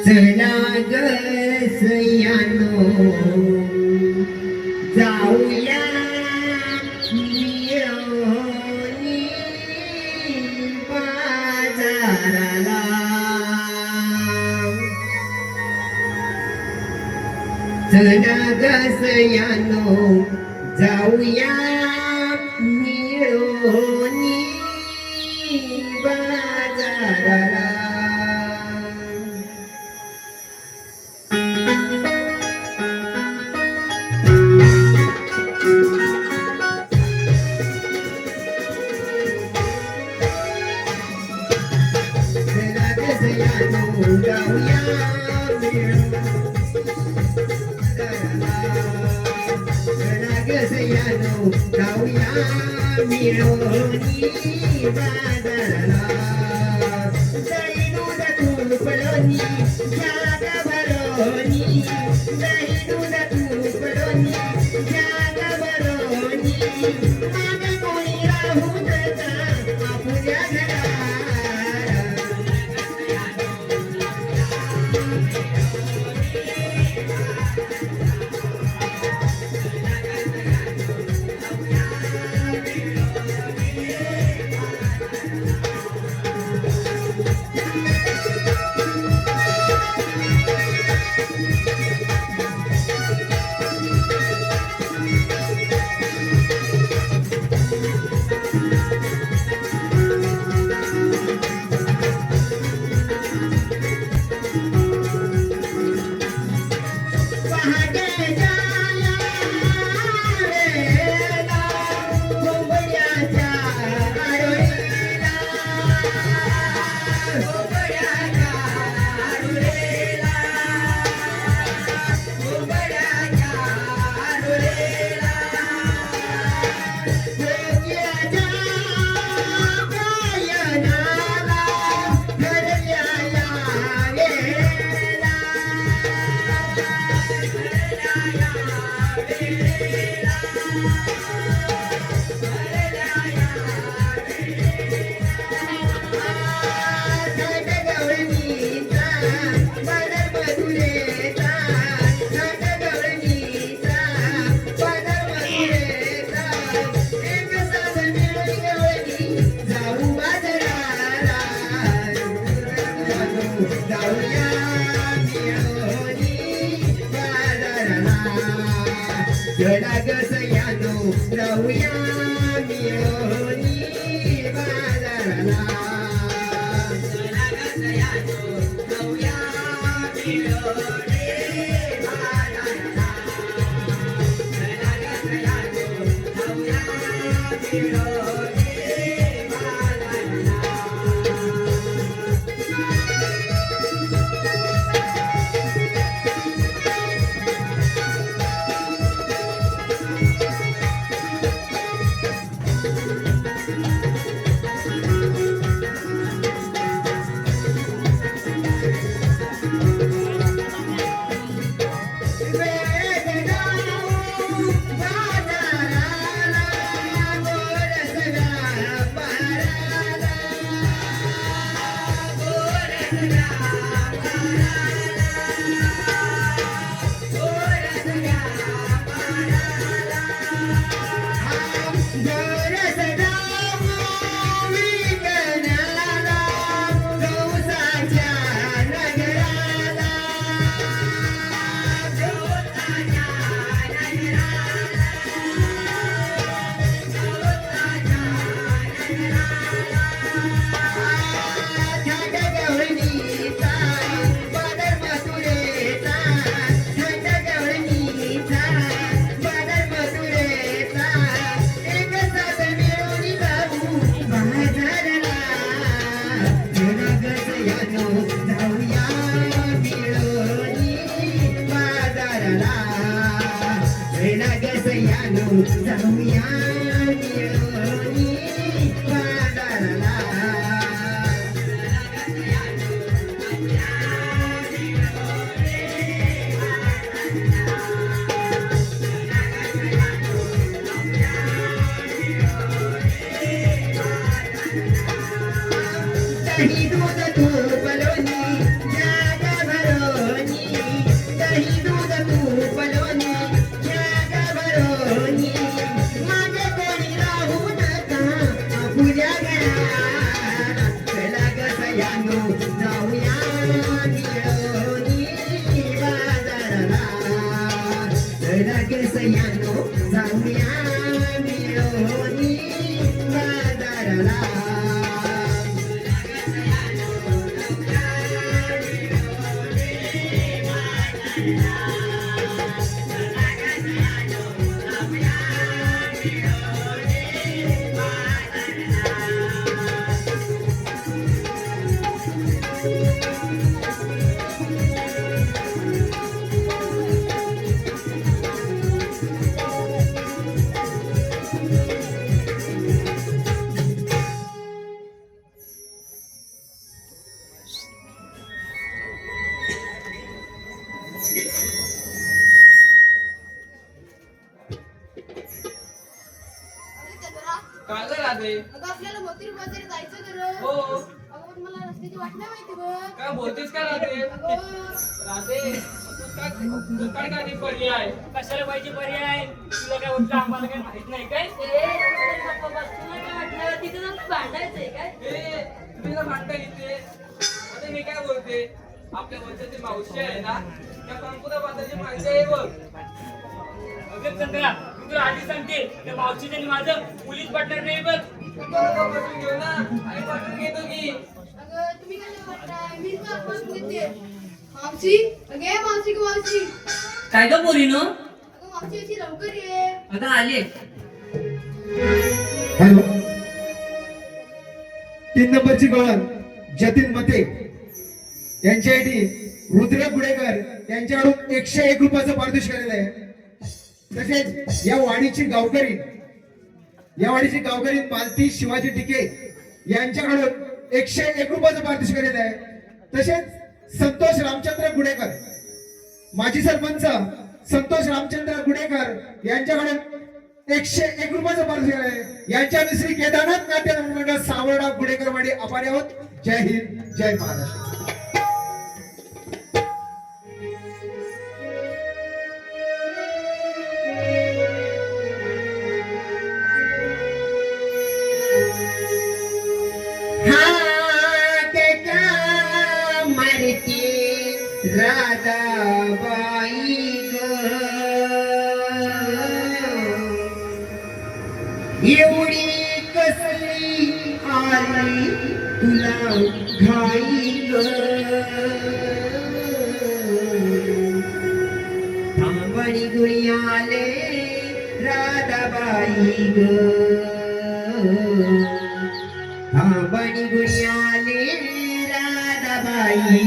चला ग सयानो जाऊया मिळूनी बाजाराला. चला ग सयानो जाऊया मिळूनी बाजाराला. जाऊया मिळूनी बाजाराला. दही दूध तूप लोणी जाग भरोनी. दही दूध तूप लोणी जाग भरोनी. मागे कोणी राहू नका आपुल्या घरा. चला ग सयानो जाऊया मिळूनी बाजाराला. चला ग सयानो जाऊया मिळूनी बाजाराला. चला ग सयानो जाऊया मिळूनी बाजाराला. जाऊया मिळूनी बाजाराला. दही दूध तूप लोणी जाग भरो. तू पलोनी या गबरोनी माझे कोणी राहू नका पूजा घरात चला ग सयानो जाऊया मिळवणी बाजाराला चला ग सयानो जाऊया मिळवणी बाजाराला काय गं राधे? अगं आपल्याला मोती बाजारी जायचं तर हो. अगं पण मला रस्त्याची वाट नाही माहिती बघ. काय बोलतेस का राधे? अगं राधे, तू काय काय पर्याय? कशाला पाहिजे पर्याय? तुला काय वाटतं आम्हाला काही माहित नाही काय? तुला काय वाटलं तिथे जाऊन भांडायचंय काय? तुम्ही ना भांडता इथे. आता मी काय बोलते? आपल्या वंशाची मावशी आहे ना, त्या कंपुरा बाजाराची माहिती आहे बघ. अगं चंद्रा, मी तुला आधी सांगते, त्या मावशीचं आणि माझं मुलीच पटणार नाही बघ. बरोबर पटवून घेऊ ना, आणि पटवून घेतो की. अगं तुम्ही काय वाटताय मी तुला आपण घेते मावशी अगे मावशी की मावशी काय ग पोरीनो? अगं मावशी अशी लवकर ये अगं आले. हॅलो 3 नंबरची गळण जतीन मते यांच्यासाठी रुद्र गुडेकर यांच्याकडून 101 रुपयाचं पारितोषिक आलेलं आहे. तसेच या वाडीची गावकरी मालती शिवाजी टिके यांच्याकडून 101 रुपयाचं पारितोषिक आलेलं आहे. तसेच संतोष रामचंद्र गुडेकर माजी सरपंच संतोष रामचंद्र गुडेकर यांच्याकडून 101 रुपयाचं पारितोषिक आहे. यांच्या श्री केदारनाथ नाट्य मंडळ सावर्डा गुडेकरवाडी आभारी आहोत. जय हिंद जय महाराष्ट्र. राधाबाई एवढी कसली आली तुला घाई थांबणी गुणी आले राधाबाई थांबणी गुणी आले राधाबाई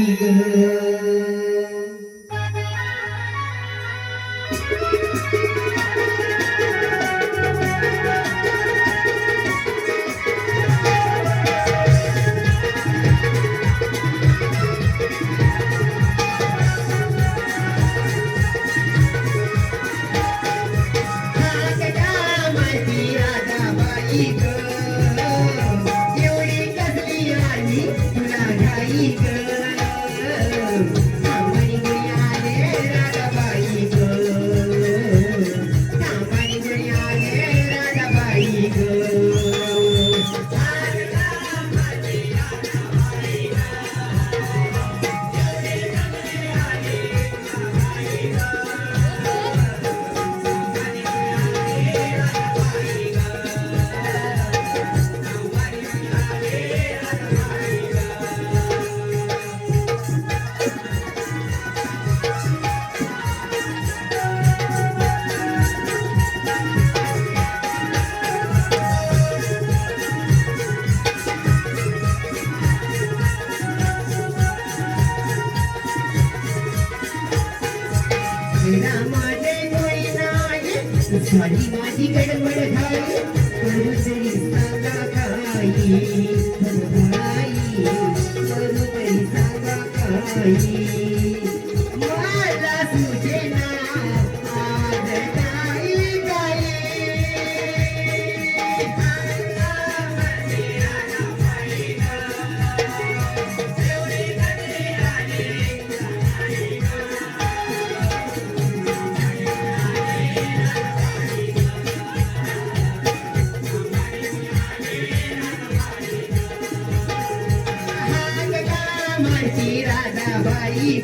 माझी माझी गडबड झाली करू तरी सांगा काही करू तरी सांगा काही मला सुचेना आज काही काही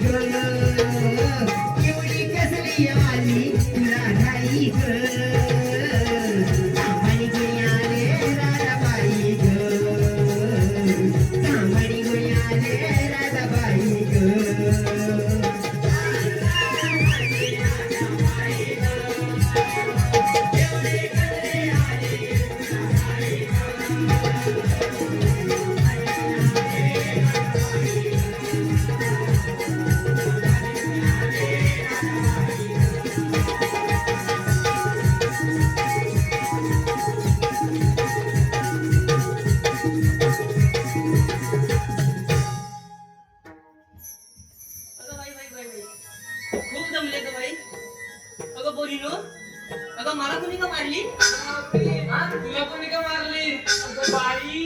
ग एवढी कसली आली तुला घाई ग तांबडी गुया रे राधाबाई ग तांबडी गुया रे राधाबाई ग अगं बाई बाई बाई बाई खूप दमले ग बाई. अगं बोलिनो अगं मला कोणी का मारली? हा? तुला कोणी का मारली? अगं बाई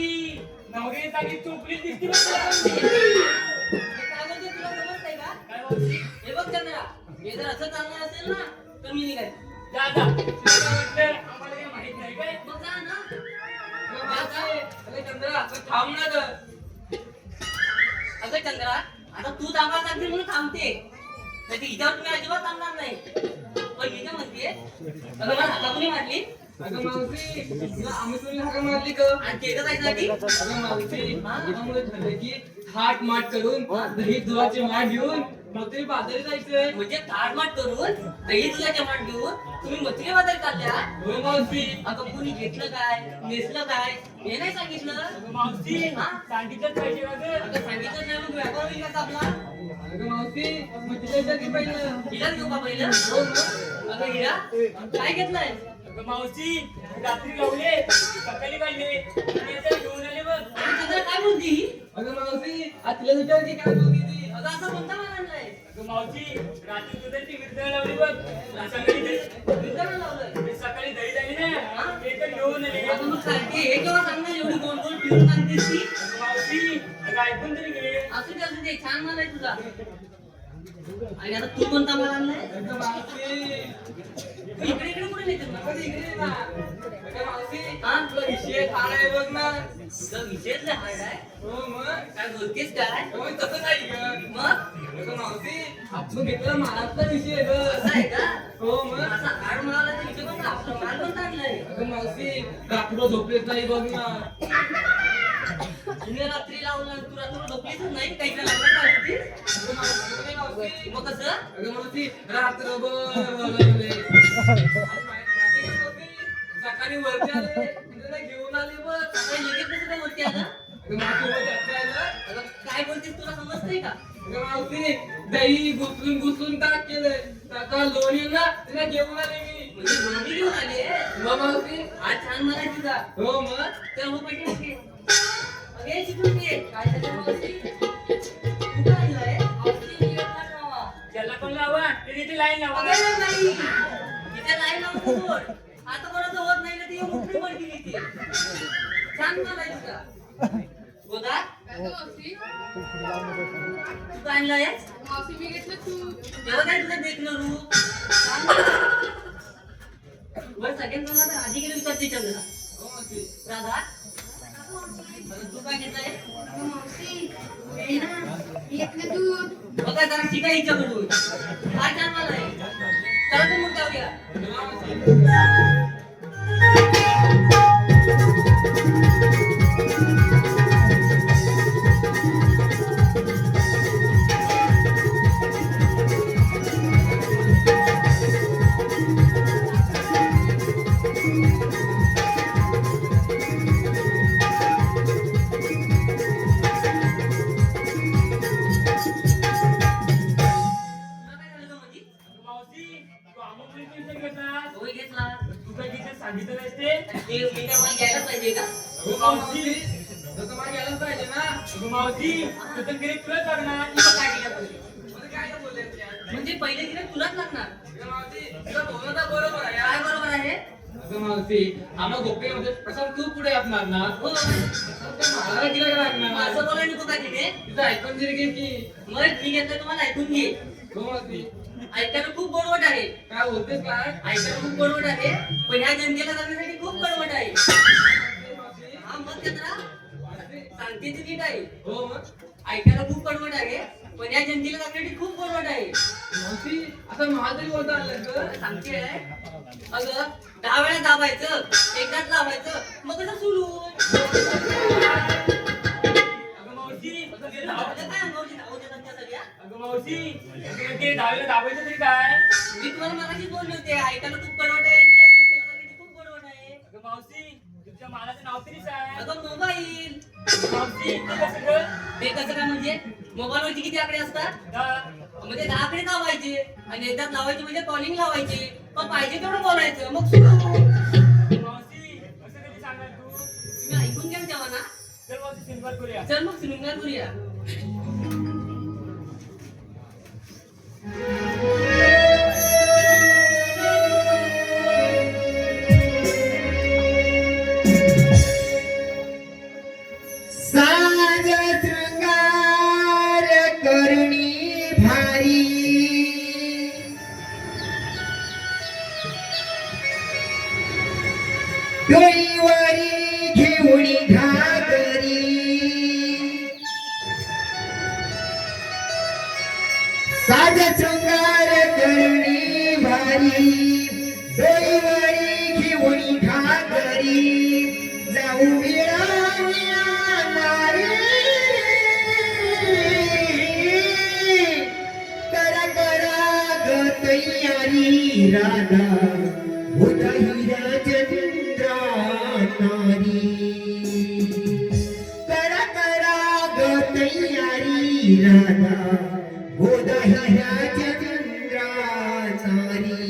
नवरी जागी चुकली दिसती बघ तुला. हे काय बोलते तुला समजतंय का? काय मावशी? हे बघ चंद्रा, हे जर असं चालणार असेल ना तर मी निघाय. जा जा तुला काय वाटलं आम्हाला काही माहित नाही काय? मग जा ना. अगं मावशी, अगं चंद्रा, तू थांब ना गं. अगं चंद्रा, आता तू थांबा लागली म्हणून थांबते. नाही हिच्यावर तुम्ही अजिबात थांबणार नाही. पण मी काय म्हणते, अगं मला हाता कोणी मारली? अगं मावशी, तुला आम्ही तुला हाका मारली का? आणि ते का जायसाठी? अगं मावशी, आम्हाला ठरलं की थाट माट करून दही दुधाचे माठ घेऊन मग तुम्ही बाजारी जायचंय. म्हणजे थाटमाट करून दही दुधाच्या माठ घेऊन तुम्ही मथुरे बाजारी चालल्या. होय मावशी. अगं कोणी घेतलं काय नेसलं काय हे नाही सांगितलं. अगं मावशी हा? सांगितलंच पाहिजे का गं? अगं सांगितलं नाही मग व्यापार होईल का आपला? अगं मावशी, मग तिच्या इथं की पहिलं. हिला घेऊ का पहिलं? हो मग. अगं हिरा काय घेतलंय? अगं मावशी रात्री लावले सकाळी काढले आणि आता घेऊन आले बघ. आणि चंद्रा काय बोलती ही? अगं मावशी, आज तिला विचार की काय बोलली ती. अगं असं कोणता माल आणलाय? अगं मावशी रात्री दुधाची मिरची लावली बघ सकाळी विचारायला लावलंय. ते सकाळी दही झाली ना ते तर घेऊन आले. अगं मग सारखी हे केव्हा सांगणार एवढी गोल गोल फिरून सांगतेस ती? अगं मावशी अगं ऐकून तरी घे. असू दे छान माल आहे तुझा. आणि आता तू कोणता माल आणलाय? अगं मावशी, तू इकडे इकडे कुठे नेते मला? अगं इकडे ये ना. अगं मावशी, हा? तुला विषय खाणं आहे बघ ना. तुझा विषयच हार्ड आहे. हो मग. काय बोलतेस काय? होय, तसं नाही गं. मग अगं मावशी, आपण घेतला मालातला विषय आहे गं. असं आहे का? हो मग. असा हाड म्हणाला तर इथे पण आपला माल पण आणलाय. अगं मावशी, रात्र झोपेत नाही बघ ना. तुम्ही रात्री लावला तू रात्र झोपलीच नाही काही काय लागलं का होती? अगं मावशी, मावशी. मग कसं? अगं मावशी, रात्रभर बोलवले. आणि माहिती का मावशी, सकाळी वरती आले, तिला घेऊन आले बघ. काही लगेच कसं काय वरती आलं? अगं मावशी, वर जास्त आहे ना. अगं काय बोलतेस तुला समजतंय का? अगं मावशी, दही घुसळून टाक केलंय. आता लोणी ना तिला घेऊन आले मी. म्हणजे लोणी घेऊन आली आहे? मग मावशी. हा छान माल आहे तुझा. हो मग. तर मग पहिले घे. अगे शिकून घे. काय झालं मावशी? तू काय आणलंय? मावशी मी येणार नावा. ज्याला पण लावा ते तिथे लाईन लावा. अगं नाही. इथे लाईन लावतो बोल. आता कोणाचं होत नाही ना ती मुकरी पडली इथे. छान माल आहे तुझा. गोदा काय गं मावशी? तू काय आणलंय? मावशी मी घेतलं तू. तेव्हा काय तुझं देखलं रूप? छान माल आहे. बरं सगळ्यांना आता आधी गेली विचारते चंद्रा. हो मावशी. राधा बरं, तू काय घेतलंय? अगं मावशी हे ना मी घेतलं दूध. बघा जरा ठीक आहे हिच्याकडून. काय छान माल आहे. चला तर मग जाऊया. अगं मावशी. तुला काय झालं गं मधी? अगं मावशी तू आमोलीची विषय घेतला. होय घेतला. तू काय तिथे सांगितलं नाहीस ते? ते मी काय मला घ्यायला पाहिजे का? अगं मावशी, तसं मला गेलंच पाहिजे ना. अगं मावशी तू तर गिरीक तुला करणार. तुला काय दिलं पाहिजे? म्हणजे काय गं बोलले त्या? म्हणजे पहिले गिऱ्हाईक तुलाच लागणार. अगं मावशी, तुझं बोलणं तर बरोबर आहे काय यार. बरोबर आहे? अगं मावशी, आम्हा गोप्यामध्ये प्रसाद खूप पुढे असणार ना. हो. मला गिरायक मग लागणार. असं बोलायला नको का तिने? तिचं ऐकून जरी घे की. मग मी घेतलं तुम्हाला ऐकून घे. हो मावशी. ऐकायला खूप गोडवट आहे. काय बोलतेस काय? ऐकायला खूप गोडवट आहे. पण ह्या जनतेला करण्यासाठी खूप गोडवट आहे. मावशी. हा मग चंद्रा सांगते ती नीट आहे. हो मग. ऐकायला खूप कडवट आहे पण या जयंतीला चॉकलेट खूप गोड आहे. मावशी आता मला तरी बोलता आलं ग. सांगते अगं 10 वेळा दाबायचं, एकदाच लावायचं, मग कसं सुरू. अगं मावशी ते आता काय अंगावरची धावत येतात त्या सगळ्या. अगं मावशी ते दहावीला दाबायचं तरी काय? मी तुम्हाला मगाशीच बोलले होते ऐकायला खूप कडवट आहे आणि या जयंतीला चॉकलेट खूप गोड आहे. अगं मावशी तुमच्या मालाचं नाव तरी काय? अगं मोबाईल. मावशी ते कसं ग? ते कसं काय म्हणजे मोबाईलवरती किती आकडे असतात? म्हणजे 10 आकडे लावायचे आणि एकदाच लावायचे म्हणजे कॉलिंग लावायचे. पण पाहिजे तेवढं बोलायचं मग सुरू. मावशी असं कधी सांगाल तू? तुम्ही ऐकून घ्या तेव्हा ना. चल मावशी सिनेमा करूया. चल मग शृंगार करूया. साज शृंगार करुणी भारी डोईवरी घेऊनी घागरी साज शृंगार करुणी भारी डोईवरी घेऊनी घागरी जाऊ विळाव्या नारी करा करा ग तयारी राधा होता हिरा चंद्रा नारी करा करा ग तयारी राधा होता हिरा चंद्रा नारी.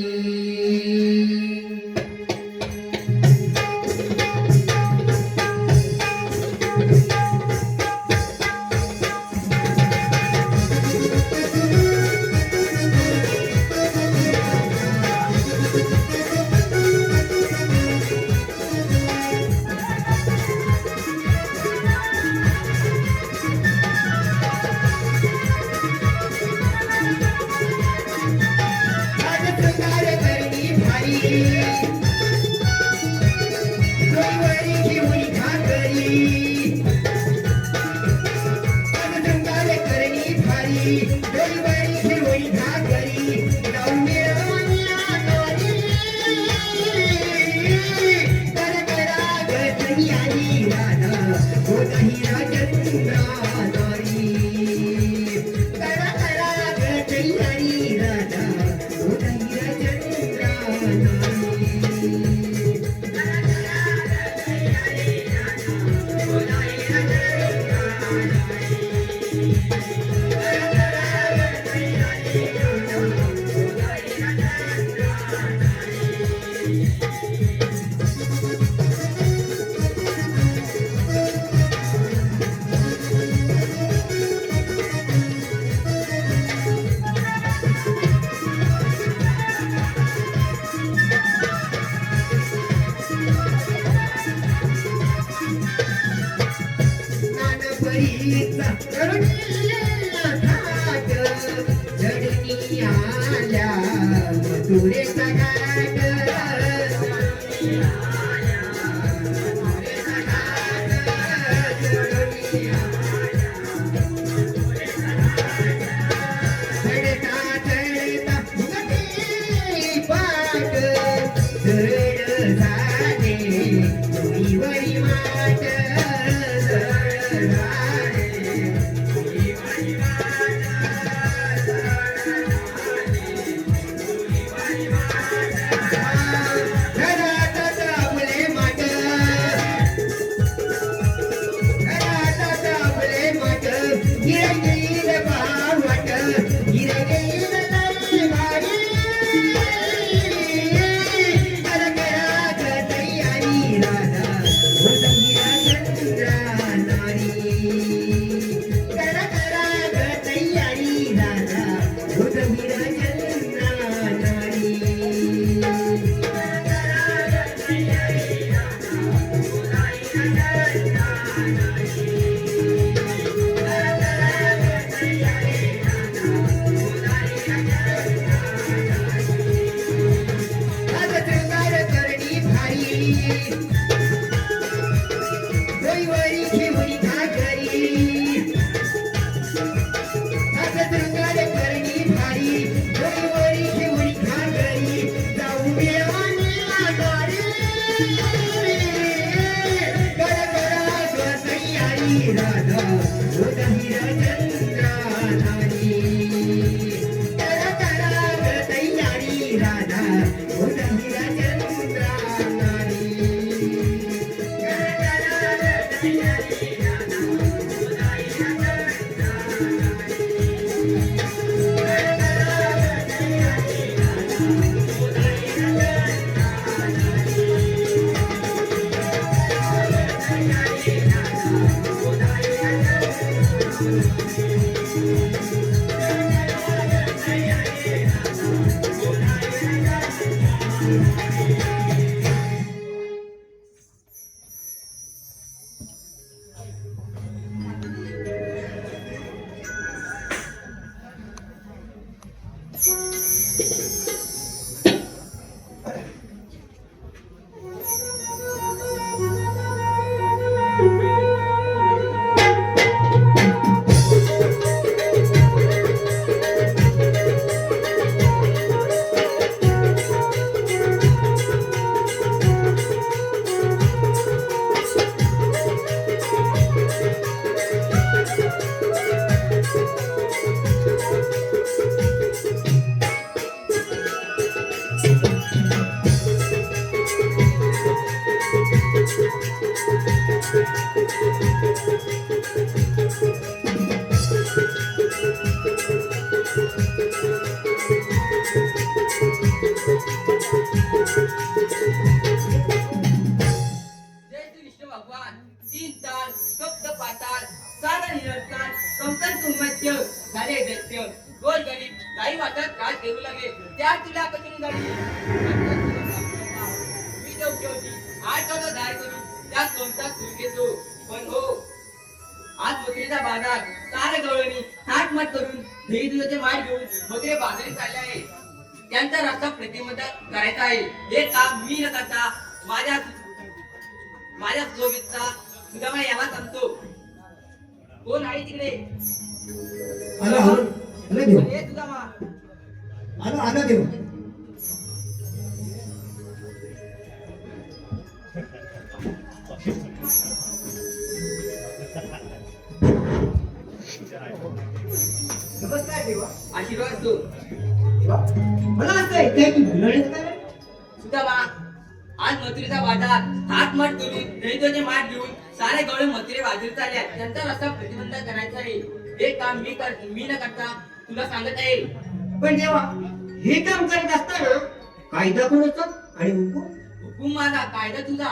गोदा हिरा चंद्रा नारी करा करा ग तयारी राधा गोदा हिरा चंद्रा नारी करा करा ग तयारी राधा गोदा हिरा चंद्रा जय श्री विष्णू भगवान तीन ताल सप्त पाताल सारा निरंकार कंकण सुमत्य झाले दैत्य गोल गरीब काही वाटत काय देऊ लागे त्या तुला कशी निघाली मी जाऊ ठेवली आठवडा दाय करून त्या कोणता सूर घेतो पण हो आज बकरीचा बाजार सारे गवळणी थाट माट करून दही दुधाचे माठ घेऊन बकरे बाजारी चालले आहे त्यांचा रस्ता प्रतिबंध करायचा आहे हे काम मी न करता माझ्या सोबतचा सुदामा याला सांगतो कोण आहे तिकडे आला आला आला देव हे सुदामा आला आला देव नमस्कार देवा आशीर्वाद दो मला असं ऐकाय की भुलण्याचं काय सुदामा आज मथुरेचा बाजार हात माठ करून दही माठ घेऊन सारे गवळे मथुरे बाजूला चालल्या त्यांचा रस्ता प्रतिबंध करायचा आहे हे काम मी न करता तुला सांगत आहे पण देवा हे काम करत असताना कायदा कोणाचा आणि हुकूम हुकूम माझा कायदा तुझा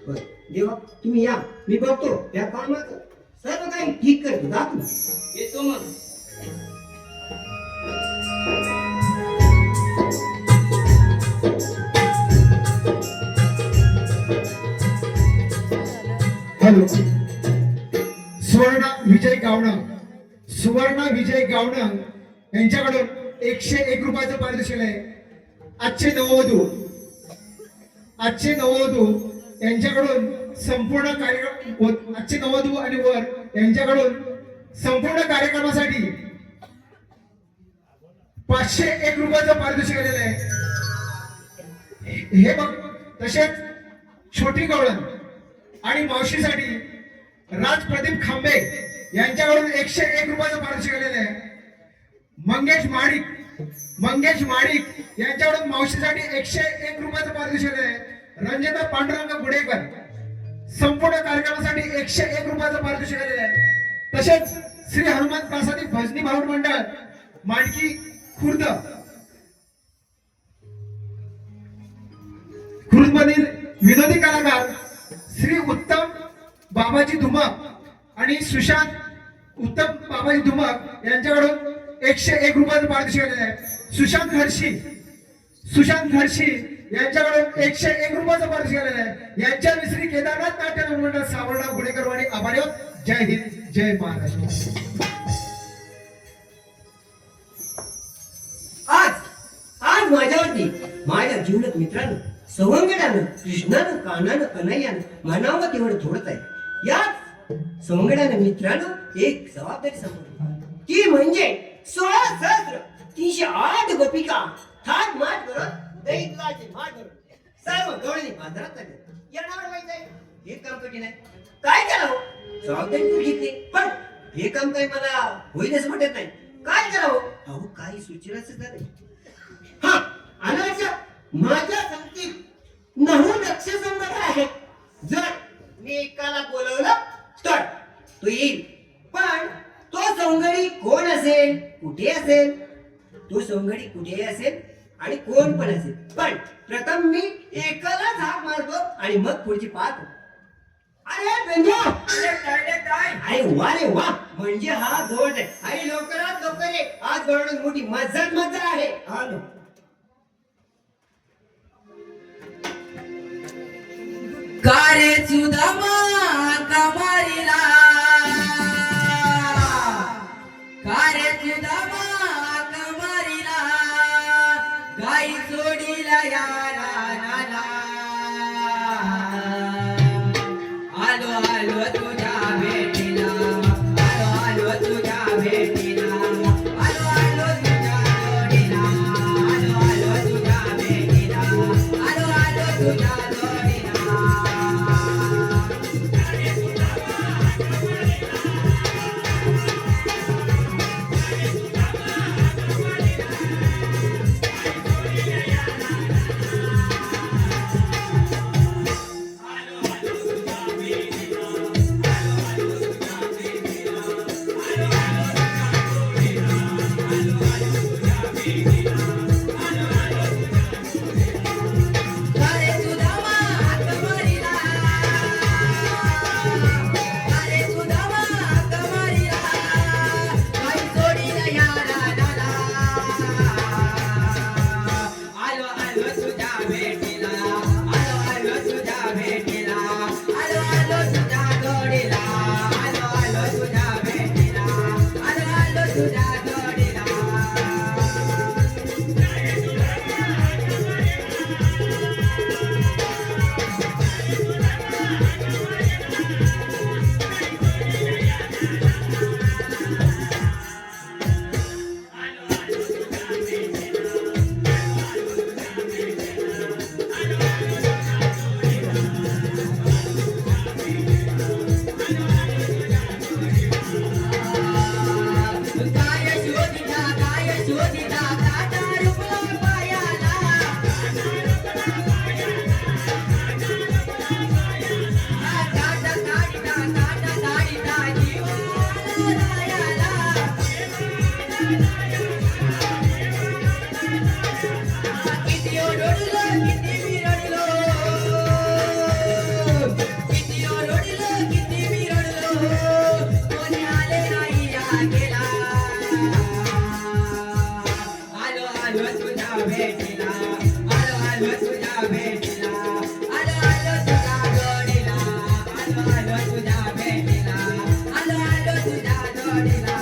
बरं, देवा तुम्ही या मी बघतो त्या कामाचं सर्व काही ठीक करतो जा तुम्ही येतो मग हॅलो सुवर्ण विजय गावणं यांच्याकडून 101 रुपयाचं पारितोषिक आहे. आजचे नववधू यांच्याकडून संपूर्ण कार्यक्रम आजचे नववधू आणि वर यांच्याकडून संपूर्ण कार्यक्रमासाठी 501 रुपयाचं पारितोषिक आलेलं आहे. हे बघ तसेच छोटी गवळण आणि मावशीसाठी राज प्रदीप खांबे यांच्याकडून 101 रुपयाचं पारितोषिक आलेलं आहे. मंगेश माडिक यांच्याकडून मावशीसाठी 101 रुपयाचं पारितोषिक आलेलं आहे. रंजिता पांडुरंग गुडेकर संपूर्ण कार्यक्रमासाठी 101 रुपयाचं पारितोषिक आलेलं आहे. तसेच श्री हनुमान प्रासादी भजनी भावड मंडळ मांडकी खुर्द मधील विनोदी कलाकार श्री उत्तम बाबाजी धुमक आणि सुशांत उत्तम बाबाजी धुमक यांच्याकडून 101 रुपयाचं पारितोषिक आलेलं आहे. सुशांत खडशी यांच्याकडून 101 रुपयाचं पारितोषिक आलेलं आहे. यांच्या श्री केदारनाथ नाट्य मंडळ सावरडा गुडेकर वाणी आभारी आहोत. जय हिंद जय महाराष्ट्र. आज माझ्यावरती माझ्या जीवनात मित्रांनो सवंगड्यानं कृष्णानं कानानं कन्हैयानं म्हणावं तेवढं थोडंच आहे. याच सवंगड्यानं मित्रांनो एक जबाबदारी समोर ती म्हणजे 16,308 गोपिका थाट माट करत दही दुधाचे माठ करत सर्व गवळणी बाजारात आले. या नावावर माहित आहे हे काम कठीण आहे. काय करावं जबाबदारी तर घेतली, पण हे काम काही मला होईल असं वाटत नाही. काय करावं? अहो काही सुचनाच झाले. हा अनाच्या माझ्या संगतीत 9 लक्ष संबंध आहेत. जर मी एकाला बोलवलं तर तो येईल, पण तो सवंगडी कोण असेल, कुठे असेल, तो सवंगडी कुठेही असेल आणि कोण पण असेल, पण प्रथम मी एकाला हाक मारतो आणि मग पुढची पाहतो. अरे बेंजो, अरे वा रे वा, म्हणजे हा जोड आहे. आणि लवकरात लवकर ये, आज गवळण मोठी मजा आहे. आलो. कारे सुदामा कमारीला, कारे सुदामा कमारीला, गाई सोडीला यारा नाला. आलो आलो तुझ्या भेटीला, आलो आलो तुझ्या भेटीला, आलो आलो तुझ्या जोडीला, आलो आलो तुझ्या भेटीला, आलो आलो तुझ्या जोडीला. कारे सुदामा कमारीला, कारे सुदामा कमारीला, गाई सोडीला यारा नाला. आलो आलो तुझ्या भेटीला, आलो आलो तुझ्या भेटीला, आलो आलो तुझ्या जोडीला, आलो आलो तुझ्या भेटीला, आलो आलो तुझ्या जोडीला. काय शोधिता काटा रुपला पायाला, काटा काढिता जीवाला रायाला. किती ओरडलो किती मी रडलो, किती ओरडलो किती मी रडलो, कोणी आले नाही या गेला. आलो आलो तुझ्या भेटीला, आलो आलो तुझ्या भेटीला, आलो आलो तुझ्या जोडीला, आलो आलो तुझ्या भेटीला, आलो आलो तुझ्या जोडीला.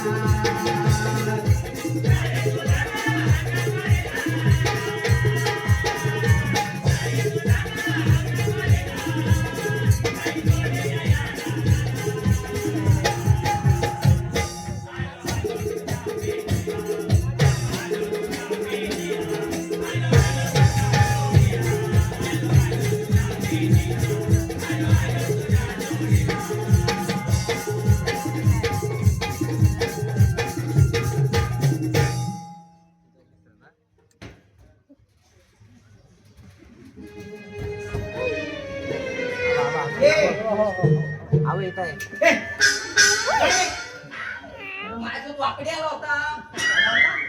माझा तो वाकडे आला होता.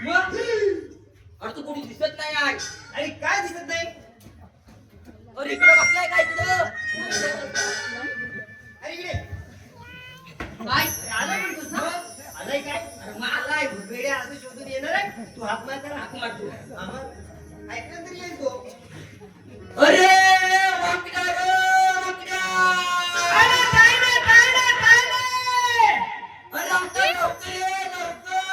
मग? अरे तू कोणी दिसत नाही आज. अरे काय दिसत नाही? अरे इकडे बसलाय काय इकडं? अरे इकडे काय आलाय म्हणतोस ना? आलाय काय? अरे मग आलाय. वेड्या असं शोधून येणार आहे? तू हात मार करा. हाक मारतो. ऐकलं तरी येईल तो. अरे वाकडा रे, वाकडा. अरे काय नाही, काय नाही, काय नाही. अरे लवकर, लवकर ये, लवकर.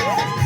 Hey!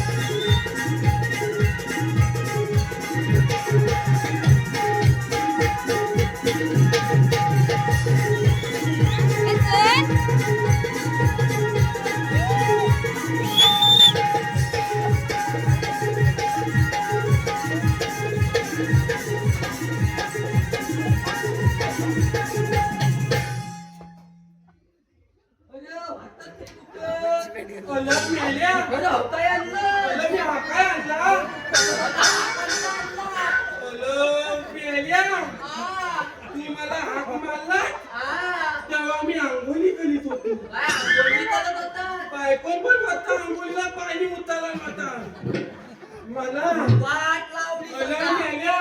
अलं मेल्या अरे हो काय आणलं अलं मी हा काय आणला अलं मेल्या ती मला हाक मारला तेव्हा मी आंघोळी करीत होतो बायकोन पण आता आंघोळीला पाणी उतरला होता मला वाट लावली अलं मेल्या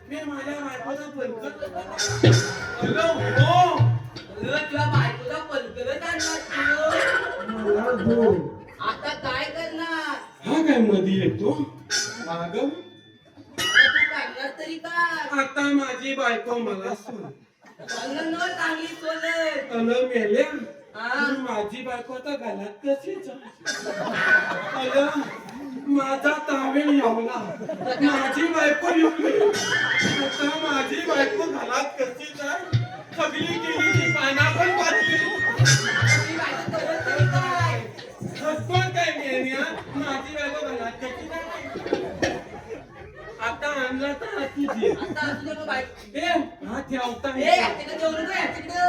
मी माझ्या बायकोचा पलकत अलं हो तुला बायकोला पलकरच आणला मला हो आता काय करणार हा काय मध्ये येतो माग आता तू करणार तरी काय आता माझी बायको मला सोड चांगलं न चांगली सोलत अलं मेल्या हा? माझी बायको आता घालात कशीच अलं माझा तावेल येवला माझी बायको येवली आता माझी बायको घालात कशीच आहे सगळी गेली ती पाना पण वाचली तुझी बायको करत तरी काय हसतो काय मेल्या माझी बायको घालात कशीच आहे आता आणला तर तुझी आता असू दे मग बायको ए हा ठेवता ए तिकडे देऊ नको तिकडे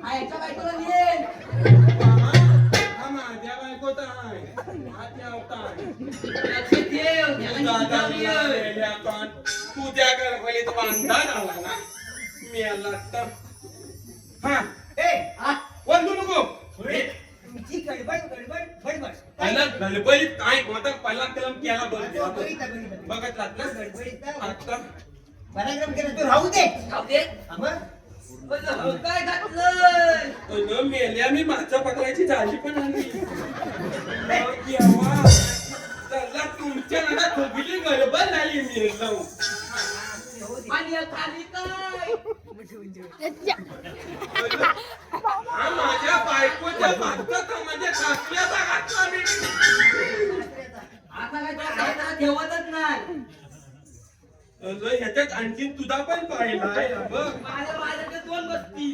ह्याच्या बायकोला नेन हा माझ्या बायकोचा आहे हा ठेवता लक्ष ठेव याला किती लावली. तुझ्या गरबलीत बांधा आला ना मी आला तर हा हा? वंदू नको तुमची गडबड गडबड बडबड पहिला गडबडीत काय होता पहिला कलम केला गडबडीत बघत ना गडबडीत आता पराक्रम केला तू राहू दे खाऊ दे हा मग? पण हो काय घातलंय मेल्या मी मागच्या पकडायची झाली पण आली केव्हा चला तुमच्या नादा खोबीली गडबड झाली मी जाऊ आणि या खाली काय हा माझ्या बायकोच्या भागचा म्हणजे सासऱ्याचा घातला मी आता काय त्या साईडला ठेवतच नाही ह्याच्यात आणखीन तुझा पण पाहिला आहे बघ माझ्याकडे दोन बसती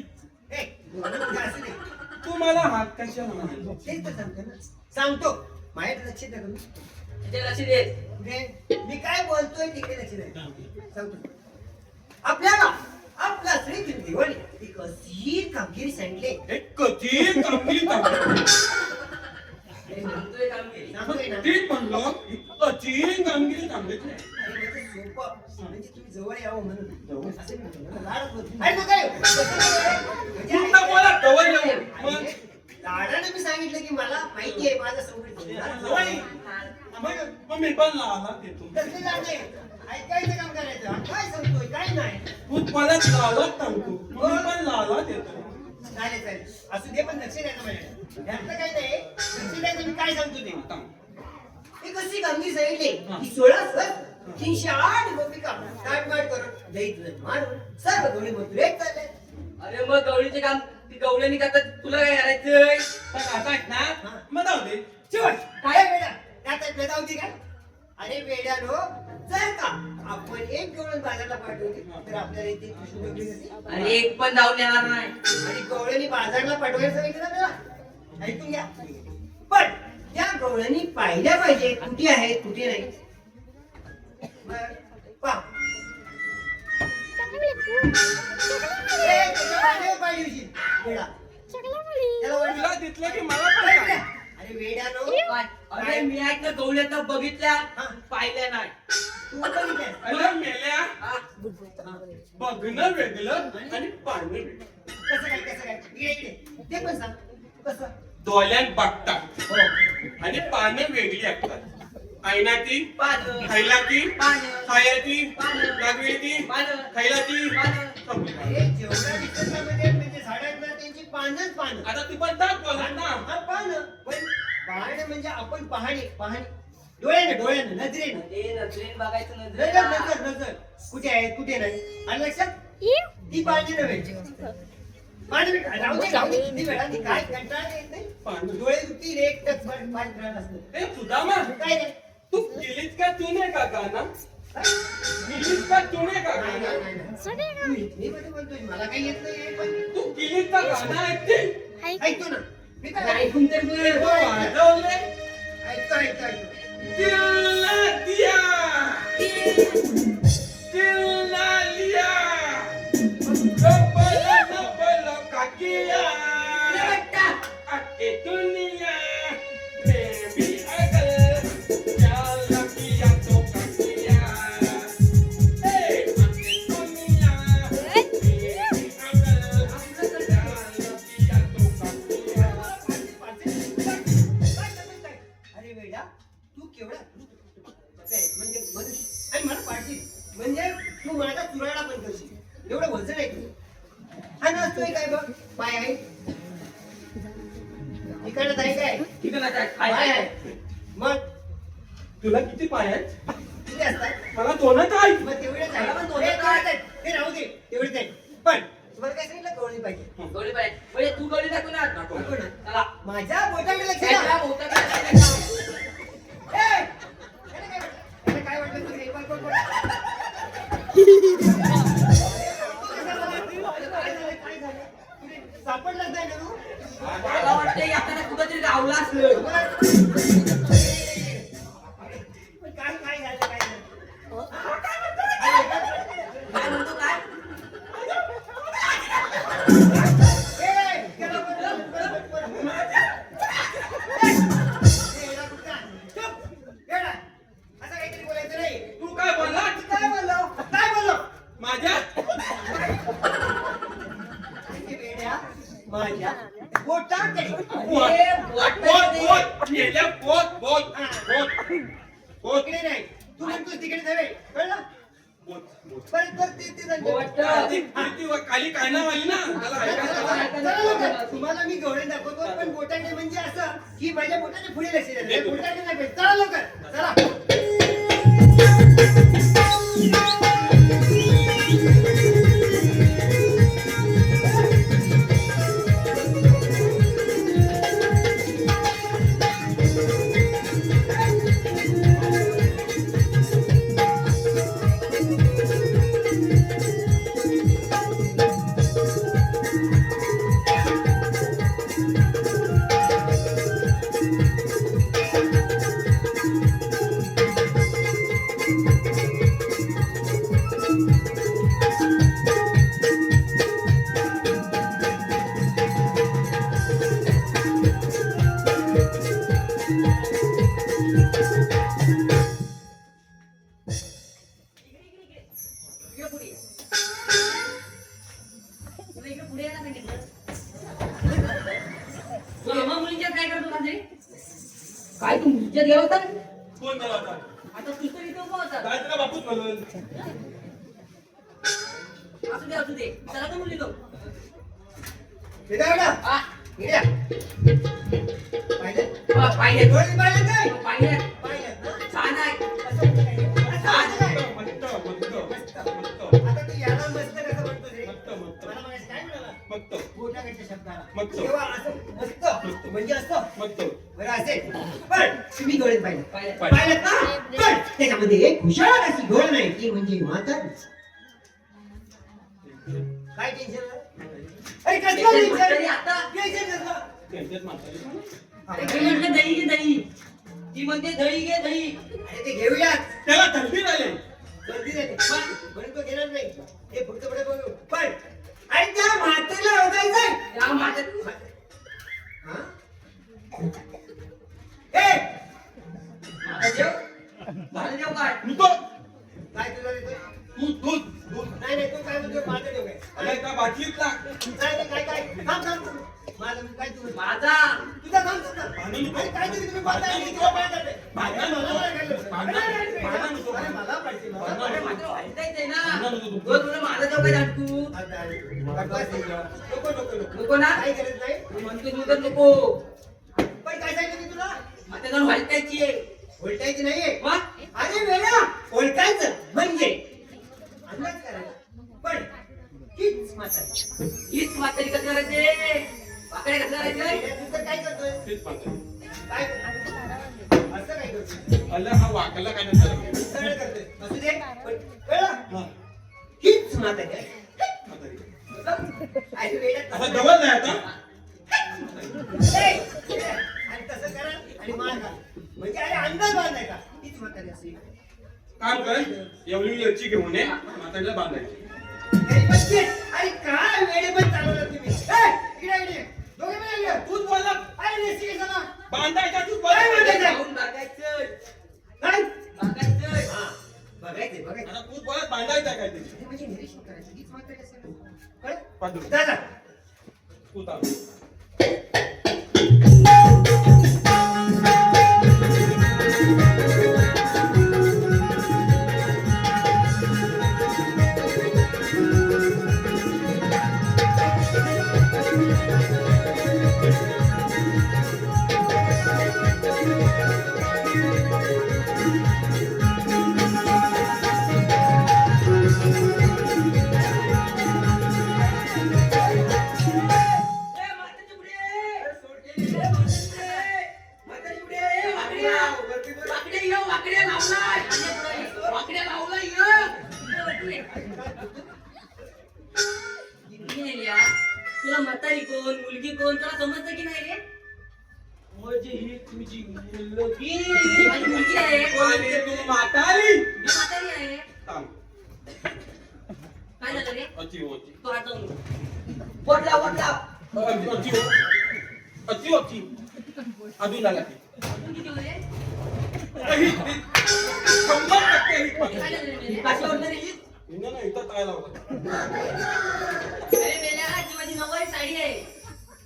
ए, बोलू नका असं नाही. तू मला हात कशा म्हणाल तेच तर सांगतो ना. सांगतो माझ्याकडे लक्ष द्या तुम्ही. त्याच्या लक्ष दे कुठे? मी काय बोलतोय तिकडे लक्ष द्या सांगतो आपल्याला आपला श्री दिवाळी ही कशी कामगिरी सांगितले एक कधी कामगिरी सांगतोय कामगिरी सांगतोय ना ठीक म्हणलो कधी कामगिरी सांगितली अरे म्हणजे सोपं म्हणजे तुम्ही जवळ यावं म्हणून असं मी म्हणतो ना, लाडच बोलतो. अरे मग काय? म्हणजे पुन्हा बोला जवळ येऊन मग अरे, लाडाने मी सांगितलं की मला माहिती आहे माझा संगीत जवळ ये. मग मी पण लाला देतो तसले लाड नाही. ऐकायचं काम करायचं हा, काय सांगतोय काय नाही तू परत लालाच सांगतो मग मी पण लाला देतो चालेल चालेल असू दे पण लक्ष द्यायचं माझ्याकडे यातलं काय नाही लक्ष द्यायचं मी काय सांगतो ते आता ही कशी कामगिरी सांगितली ही 16 सर 308 गोपिका ताटमाट करून दैत मारून सर्व दोन्ही मथुरेत चालले अरे मग गवळीचे काम ती गवळ्यानी करतात तुला काय करायचंय तर आता आहेत ना मग जाऊ दे शेवट काय वेडा त्यात जाऊती काय अरे वेड्यानो जर का आपण एक गवळण बाजारला पाठवली तर आपल्याला इथे कृष्ण गवळी होती अरे एक पण जाऊन येणार नाही आणि गवळणी बाजारला पाठवायला सांगितलं ना त्याला ऐकून घ्या पण त्या गवळणी पाहिल्या पाहिजे कुठे आहेत कुठे नाही बरं, पहा. त्याच्या मांडीवर पाहिली होती, वेडा. त्याला वडील- तुला दिसलं की मला पण सांग. अरे वेड्यानो काय? अरे मी ऐकलं गवळ्या तर बघितल्या पाहिल्या नाही तू बघितलंय अरे मेल्या हा? बघणं वेगळं आणि पाहणं वेगळं कसं काय इकडे इकडे ते पण सांग कसं डोळ्यात बघतात आणि पानं वेगळी असतात ऐनाची पानं. खैलाची पानं. खायाची पानं. लागवेची पानं. खैलाची पानं. सगळी. अरे जेवढ्या विचारण्यामध्ये म्हणजे झाडात ना त्यांची पानच पानं आता तू पण दाख बोला ना हा पानं पण पाहणं म्हणजे आपण पाहणे डोळ्यानं नजरेनं अरे नजरेन बघायचं नजर नजरेला. नजर नजर कुठे आहे कुठे नाही आणि लक्षात ती पाणी नव्हे पाणी राहू दे किती वेळा ती काय कंटाळा येत नाही पानं. डोळे दुखतील एक टक पाणी राहत असतं ए सुदामा काय रे तू गेलीस का तू नाही का गाणं गेलीस का तू नाही का गाणं मी मध्ये बोलतोय मला काही येत नाही पण तू गेलीस का गाणं ऐकते ऐकतो ना मी काय ऐकून तर बघ. तो वाजवले ऐकतो दिल ना दिया दिल ना लिया नबल काकिया आके दुनिया में पाय आहे इकडे जाय काय ठीक आहे ना काय पाय काय आहे मग तुला किती पाय आहेत किती असतात मला दोनच आहेत मग तेवढेच आहे मला पण दोन हे आहेत. तेवढेच आहेत. ते राहू दे तेवढेच आहे पण तुम्हाला काय सांगितलं गवळणी पाहिजे गवळी पाहिजे म्हणजे तू गवळी दाखव ना दाखव ना. चला माझ्या बोटाकडे लक्ष द्या. त्याच्या बोटाकडे लक्ष द्या. ए! याला काय वाटलं तुला? हे बघ, बघ, बघ. काय झालं? तुला सापडलंच नाही ना तू? मला वाटतं की आपल्याला कुठंतरी गावला असलं काय काय झालं काय झालं? काय म्हणतो काय ए! गेला बरं, बरं, बरं, बरं. ए! येडा कुठला? चुप! येडा. असं काहीतरी बोलायचं नाही. तू काय बोलला काय बोललो? काय बोललो? माझ्या वेड्या, माझ्या बोटाकडे. अरे, वाटतं ते. पोत गेल्या पोत पोत हा. पोत इकडे नाही. तू म्हणतोस तिकडे जावे. कळलं? परत परत ते सांगतो. बोट. खाली काय नाव आली ना त्याला ऐकायला चला लवकर. तुम्हाला मी गवळण दाखवतो पण बोटाकडे म्हणजे असं की माझ्या बोटाच्या पुढे लक्ष द्या बोटाकडे नाही पाहिजे. चला लवकर चला इकडे पुढे ये. तुला इकडे पुढे यायला सांगितलं. तू एमा मुलींच्यात काय करतो कांदे? काय तू मुलींच्यात गेला होता कोण गेला होता आता तू तर इथे उभा होता काय तुला बापूच म्हणून असू दे चला तर मुली तो इकडे बघा. हा इकडे या. पाहिलं? पाहिजे गवळणी पाहिलं काय? पाहिजे पाहिलं ना? छान आहे असं म्हणतो काय? असं म्हणतो काय? मस्त आता तू याला मस्त कसं म्हणतो रे? मस्त मस्त मला म्हणायचं काय म्हणाला? मस्त बोटाकडच्या शब्दाला. मस्त. तेव्हा असं मस्त म्हणजे असं मस्त बरं असेल पण तुम्ही गवळण पाहिलं पाहिजे पाहिलं ना पण त्याच्यामध्ये एक हुशार अशी गवळण आहे ती म्हणजे म्हातारी काय टेन्शन अरे कसलं म्हातारी टेन्शन आता टेन्शन कसलं त्यांच्यात म्हातारी अरे मी म्हटलं दही घे दही ती म्हणते दही घे दही अरे ते घेऊयात त्याला थंडी झाली गर्दी झाली पण म्हणून तो घेणार नाही हे पुढचं पुढे बघू पण अरे त्या म्हातारीला ओळखायचंय त्या माझ्या हा? ए माझा देव झालं देव काय नको काय तुला देतोय दूध दूध दूध नाही नाही तू काय म्हणतो माझं देऊ काय अरे त्या बाटलीतला नाही नाही, काय काय थांब थांब माझं काय तू माझा तुझा थांब थांब थांब. भांडण नको. अरे काय तुम्ही पाहताय मी तुला पाहत आहे. भांडण मला नको. नाही खाल्लं. भांडण अरे, अरे, अरे, भांडण नको. अरे, मला पाहिजे मला भांडण अरे पाहिजे. मात्र व्हायचं आहे ना भांडण नको तू. तो तुला माझा देव काय दाटकू आता, बस, नको नको नको नको ना काही गरज नाही तू म्हणतो तू तर नको पण काय सांगितलं मी तुला आता जाऊन व्हायची आहे ओळखायची नाहीये मग अरे वेळा ओळखायचं म्हणजे अंदाज करायचा पण हीच म्हातारी हीच म्हातारी कसं करायचे वाकडे कसं करायचे तू तर काय करतोय तेच म्हातारी काय असं काय करतोय अल्ला हा वाकला काय नसतं सरळ करतोय असू दे पण कळलं हा हीच म्हातारी आहे. म्हातारी अरे वेळा आता डबल नाही आता आणि तसं करा आणि मान घाल म्हणजे अरे अंदाज बांधायचा हीच म्हातारी असेल काम कर एवढी याची घेऊन ये म्हातारीला बांधायची अरे बच्चे, अरे काय वेळे पण चालवलं तुम्ही इकडे इकडे दोघे पण आले तूच बोलला अरे नेसी के चला बांधायचा तूच काय बोलला बांधायचा? जाऊन बघायचं काय बघायचं हा बघायचे बघायचे आता तूच बोलत बांधायचा काय ते अरे म्हणजे निरीक्षण करायचं हीच म्हातारी असेल कळलं? पाठवू. जा जा. तू थांब. तुला म्हातारी कोण मुलगी कोण तुला समजतं की नाही रे म्हणजे ही तुझी मुलगी माझी मुलगी आहे आणि तू म्हातारी मी म्हातारी आहे थांब. काय झालं रे अति होती तू हात जाऊन वडला वडला अति होती अजून झाला ती तू किती होते ही- ही- 100% ही पण. काय झालं रे मेल्या? कशी ओढणार रे? हिने ना इथं काय लावलं अरे मेल्या ती माझी नऊवारी साडी आहे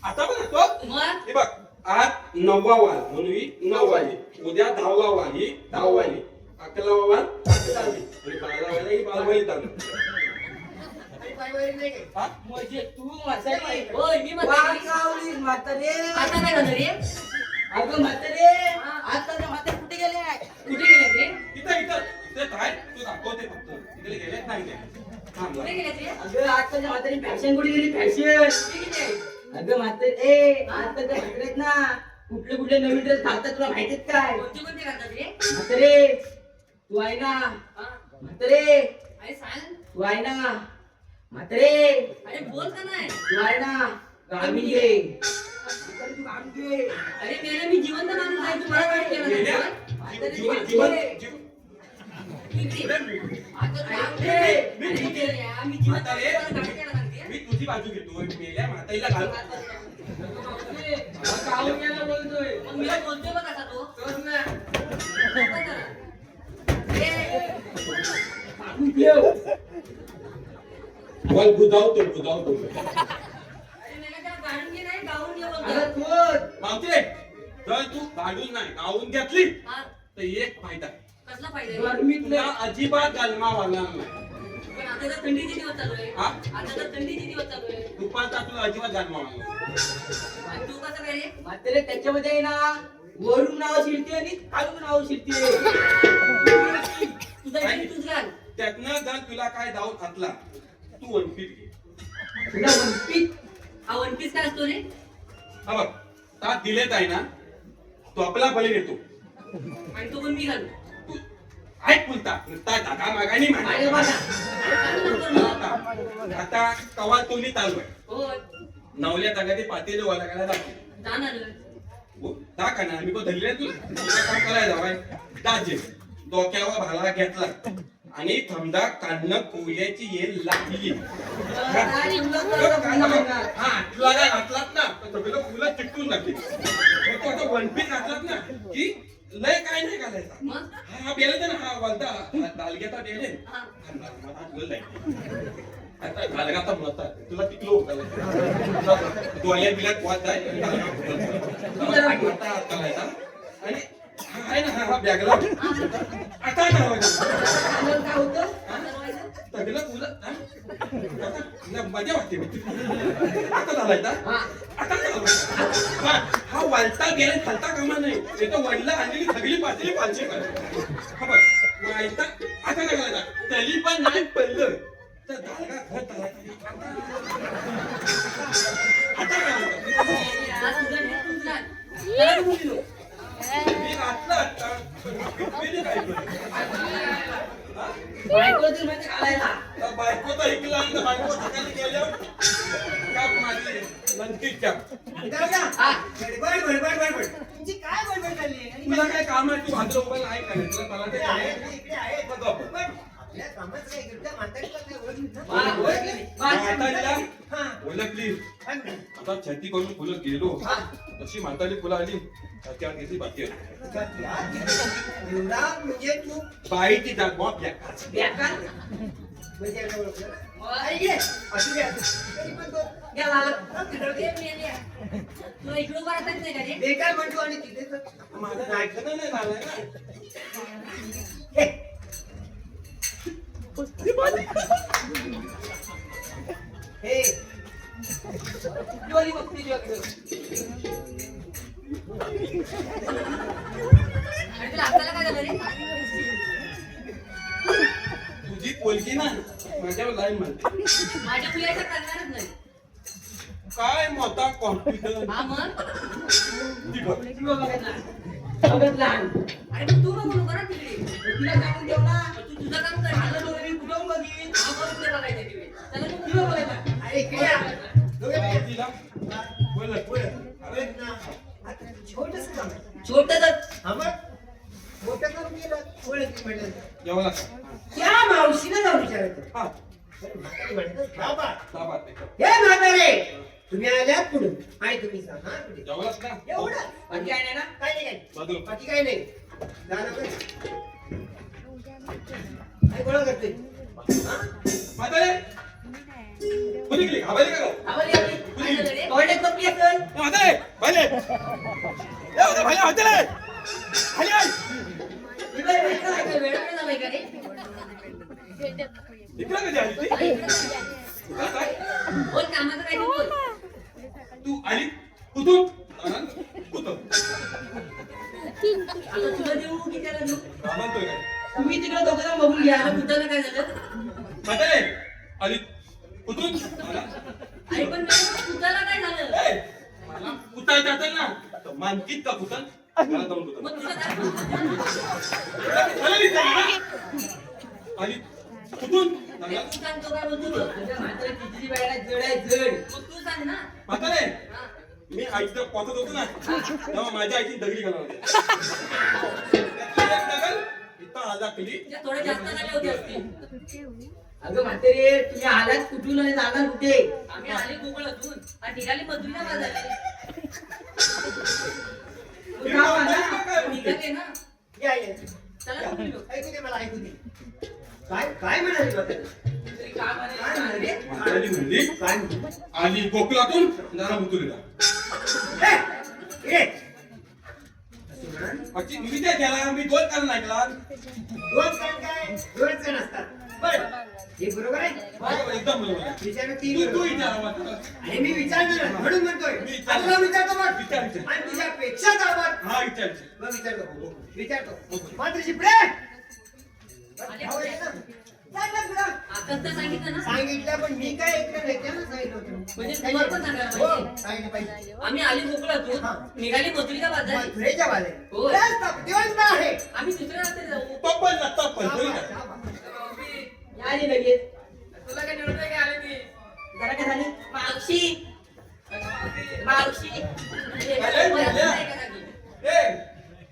आता बघ तो मग हे बघ आज 9वा वार म्हणून ही 9 वाली उद्या 10वा वार ही 10 वाली 11वा वार 11 वाली आणि 12 वाला ही 12 वाली तांदूळ हा? म्हणजे तू म्हातारी होय मी म्हातारी वाकावली म्हातारे. आता काय झालं रे अगं म्हातारे, आता त्या म्हातारे कुठे गेले? कुठे गेले रे इथं इथं इथं काय तू दाखवते फक्त तिकडे गेले नाही ते थांब कुठे जरा. गेले रे अगं आजकालच्या म्हातारी फॅशन कुठे गेली फॅशन? कुठे गेले अगं म्हातारे, आजकालच्या म्हातारे आहेत ना, कुठले कुठले नवीन ड्रेस घालतात तुला माहितीत काय? कोणते कोणते घालतात रे म्हातारे, तू आहे ना? हा? म्हातारे, अरे सांग तू आहे ना? म्हातारे, अरे बोल का नाही तू आहे ना? गावी घे. म्हातारे, तू गावी घे. अरे मेल्या मी जिवंत माणूस आहे तू मला काय केलं गेल्या? नाही? जीवन जीवन जीवन इकडे. आता तू अरे, अरे, मी- अरे, मेल्या, मी जिवंत म्हातारे, माणूस आहे, मला काय केलं सांगते? मी तुझी बाजू घेतो मेल्या म्हाताईला घाल गावी गेला बोलतोय. मग मी बोलतोय बघ कसा तो कर ना. ए, गावी ठेव. बॉल बुजावतो बुजावतो अरे मेल्या त्याला काढून घे नाही गाऊन घे अरे बोलतो तू मावते जर तू काढून नाही गाऊन घेतली हा तर एक फायदा आहे. कसला फायदा रे? गरमीत तुला अजिबात गलमा वाढणार नाही पण आता तर थंडीचे दिवस चालू आहे हा? आता तर थंडीचे दिवस चालू आहे दुपारचा तुला अजिबात गलमा वाढणार आणि तू कसं काय रे म्हातारे त्याच्यामध्ये आहे ना, वरून नाव शिरते आणि खालून नाव शिरते. तुझा इथे तूच घाल त्यातनं जर तुला काय डाऊट घातला तू वनपीत घे तुला वनपीस हा वन पीस काय असतो रे हा बघ तात दिलेत आहे ना तो आपला बळी देतो आणि तो पण मी घालू तू ऐक बोलता नुसता धागा मागानी अरे म्हणा बघा, आता कवा तोली चालू आहे हो नवल्या जागा ते पातेले वाला करायला दाखव जाणार दाखा ना मी को धरले तू तुला काम करायला हवाय दाजे डोक्यावर भाला घेतला आणि थंडा काढणं कोयल्याची येल लागली हा तुला काय घातलात ना तर सगळं फुलं चिटकून लागली तू आता वनपीस घातलात ना की लय काय नाही घालायचा मग हा बेले ना हा वालता दालग्याचा बेले हा आता घालगाचा मता तुला टिकलो डोळ्या बिल्यात वाद आहे आणि हा आहे ना हा बॅगला आता काय होतं? सगळं तुला मजा वाटते आता झालाय आता हा वालता गेला खालता कामा नाही ते तर वडला आणलेली सगळी पाचली पाचशे हा बघ वालता आता काय घालायचा तरी पण नाही पडलं तर धागा घर आता काय मी घातलं आता मी काय बायको तर म्हणजे घालायला. बायको तर ऐकला आणि बायको सकाळी गेल्यावर काप मारली नंतीच्या तुमची काय बडबड चालली आहे? तुला काय काम आहे तू भाजलं उभं आहे का नाही तुला मला ते काय इकडे आहे. बघ आपण. पण आपल्या कामात काय इकडच्या म्हातारीला काय ओळख नाही. हा, ओळख नाही. म्हातारीला हा. बोललं प्लीज हा ना. आता छाती करून फुलं गेलो हा. तशी म्हातारी फुलं आली त्यावर घेतली बाकी आहे. एवढा म्हणजे तू बाईची जात बॉब या बेकार म्हणजे याला ओळखलं. अरे ये, असू द्या. तरी पण तो गेला. तुला इकडं उभा राहता येत नाही का रे बेकार म्हणतो आणि तिथे तर माझं ऐकणं नाही झालंय ना हे. हे डोली बघते तुझ्याकडं. आणि तुला आपल्याला काय झालं रे? तुझी पोलकी ना माझ्यावर लाईन म्हणते. माझ्या मुलीला करणारच नाही. काय मोठा कॉन्फिडन्स. हा मग? तुला बघायला. बघत लहान. अरे पण तू बघू नको ना तिकडे. तिला सांगून ठेव ना. तू तुझं काम कर. माझं डोळे मी कुठं बघीन. हा बरोबर तुला बघायचं तिकडे. चला तू तुला बघायला. अरे इकडे या. दोघे पण तिला बोलत बोलत. अरे आता छोटंसं काम आहे. छोटंच. हा मग? मोठं करून गेलं. ओळख म्हटलं. जेवला त्या मावशीला जाऊन विचारायचं. हा पण म्हातारी म्हणतात, "बाबा, दाबा ते. हे म्हातारे, तुम्ही आल्यात पुढून आणि तुम्ही सांगा पुढे." जेवलास ना एवढं बाकी काय नाही ना. काय नाही काय बाजू बाकी काय नाही जाणं बरं. काय गोळा करतोय हा? म्हातारे कुणी गेली घाबरली का गं? आवाज येते. काय झालं रे? टॉयलेट कपली असेल. म्हातारे भाले भाले म्हातारे खाली आय. काय वेळ नाही झालाय का रे? इकडं कधी आली ती? इकडं काय? बोल कामाचं काय ते बोल. तू आली कुठून? कुठं? आता तुला देऊ की त्याला देऊ? म्हणतोय काय? तुम्ही तिकडे दोघं जण बघून घ्या. आता तुझ्याला काय झालं? म्हातारे आली कुठून? अरे पण तुझ्याला काय झालं? ए, मला कुठं जातं ना तर मानकीत का कुठं? मला जाऊन कुठं? मग तुझं काय? मला विचार ना. आली कुठून? अरे तू सांगतो काय बोलतो तू? तुझ्या म्हाताऱ्या तिची बायला जड आहे जड. मग तू सांग ना. म्हातारे हा. मी आईचं पोचत होतो ना तेव्हा माझ्या आईची दगडी घालणार होती. त्यातली एक दगड इथं आजा केली. तुझ्या थोडे जास्त झाले होते असतील. अगं म्हातारे तुम्ही आलात कुठून आणि जाणार कुठे? आम्ही आले कोकणातून आणि निघाले मधुरीला बाजारला. मी म्हातारीला काय म्हणते? निघाले ना. या या. चला तुम्ही लोक. ऐकू दे मला ऐकू दे. काय काय म्हणाली म्हातारी? तरी काम आले. काय म्हणाली? म्हातारी म्हणली काय म्हणाली? आली कोकणातून जरा मुतुरीला. ए, इकडे. असं म्हणाल? बाकी मी काय केला मी दोन कारण ऐकला. दोन कान काय? दोनच कान असतात. बरं. हे बरोबर आहे? एकदम बरोबर आहे. विचारलं तीन तू बरोबर. विचार म्हातारा. आणि मी विचारणार म्हणून म्हणतोय. मी विचार- आता विचारतो बघ. विचार विचार. आणि तुझ्यापेक्षा जाणार. हा विचार विचार. मग विचारतो. विचारतो. मात्र शिपडे. आले भाऊ पुढे. ये ना. जा ना पुढं. आताच तर सांगितलं ना. सांगितलं पण मी काय ऐकलं नाही त्यानं सांगितलं होतं. म्हणजे तुम्हाला पण सांगायला हो, पाहिजे. सांगितलं पाहिजे. आम्ही आली कोकणातून निघाली मथुरीला बाजार. मथुरेच्या बाजूने. हो. रस्ता देवंत आहे. आम्ही दुसऱ्या रस्त्याने जाऊ. तप्पल ना तप्पल बोल शाबास, ना. शाबास. या आली लगेच. तुला काय निवडलं काय आले ती? जरा काय झाली? मावशी. मावशी. आले, आले. ए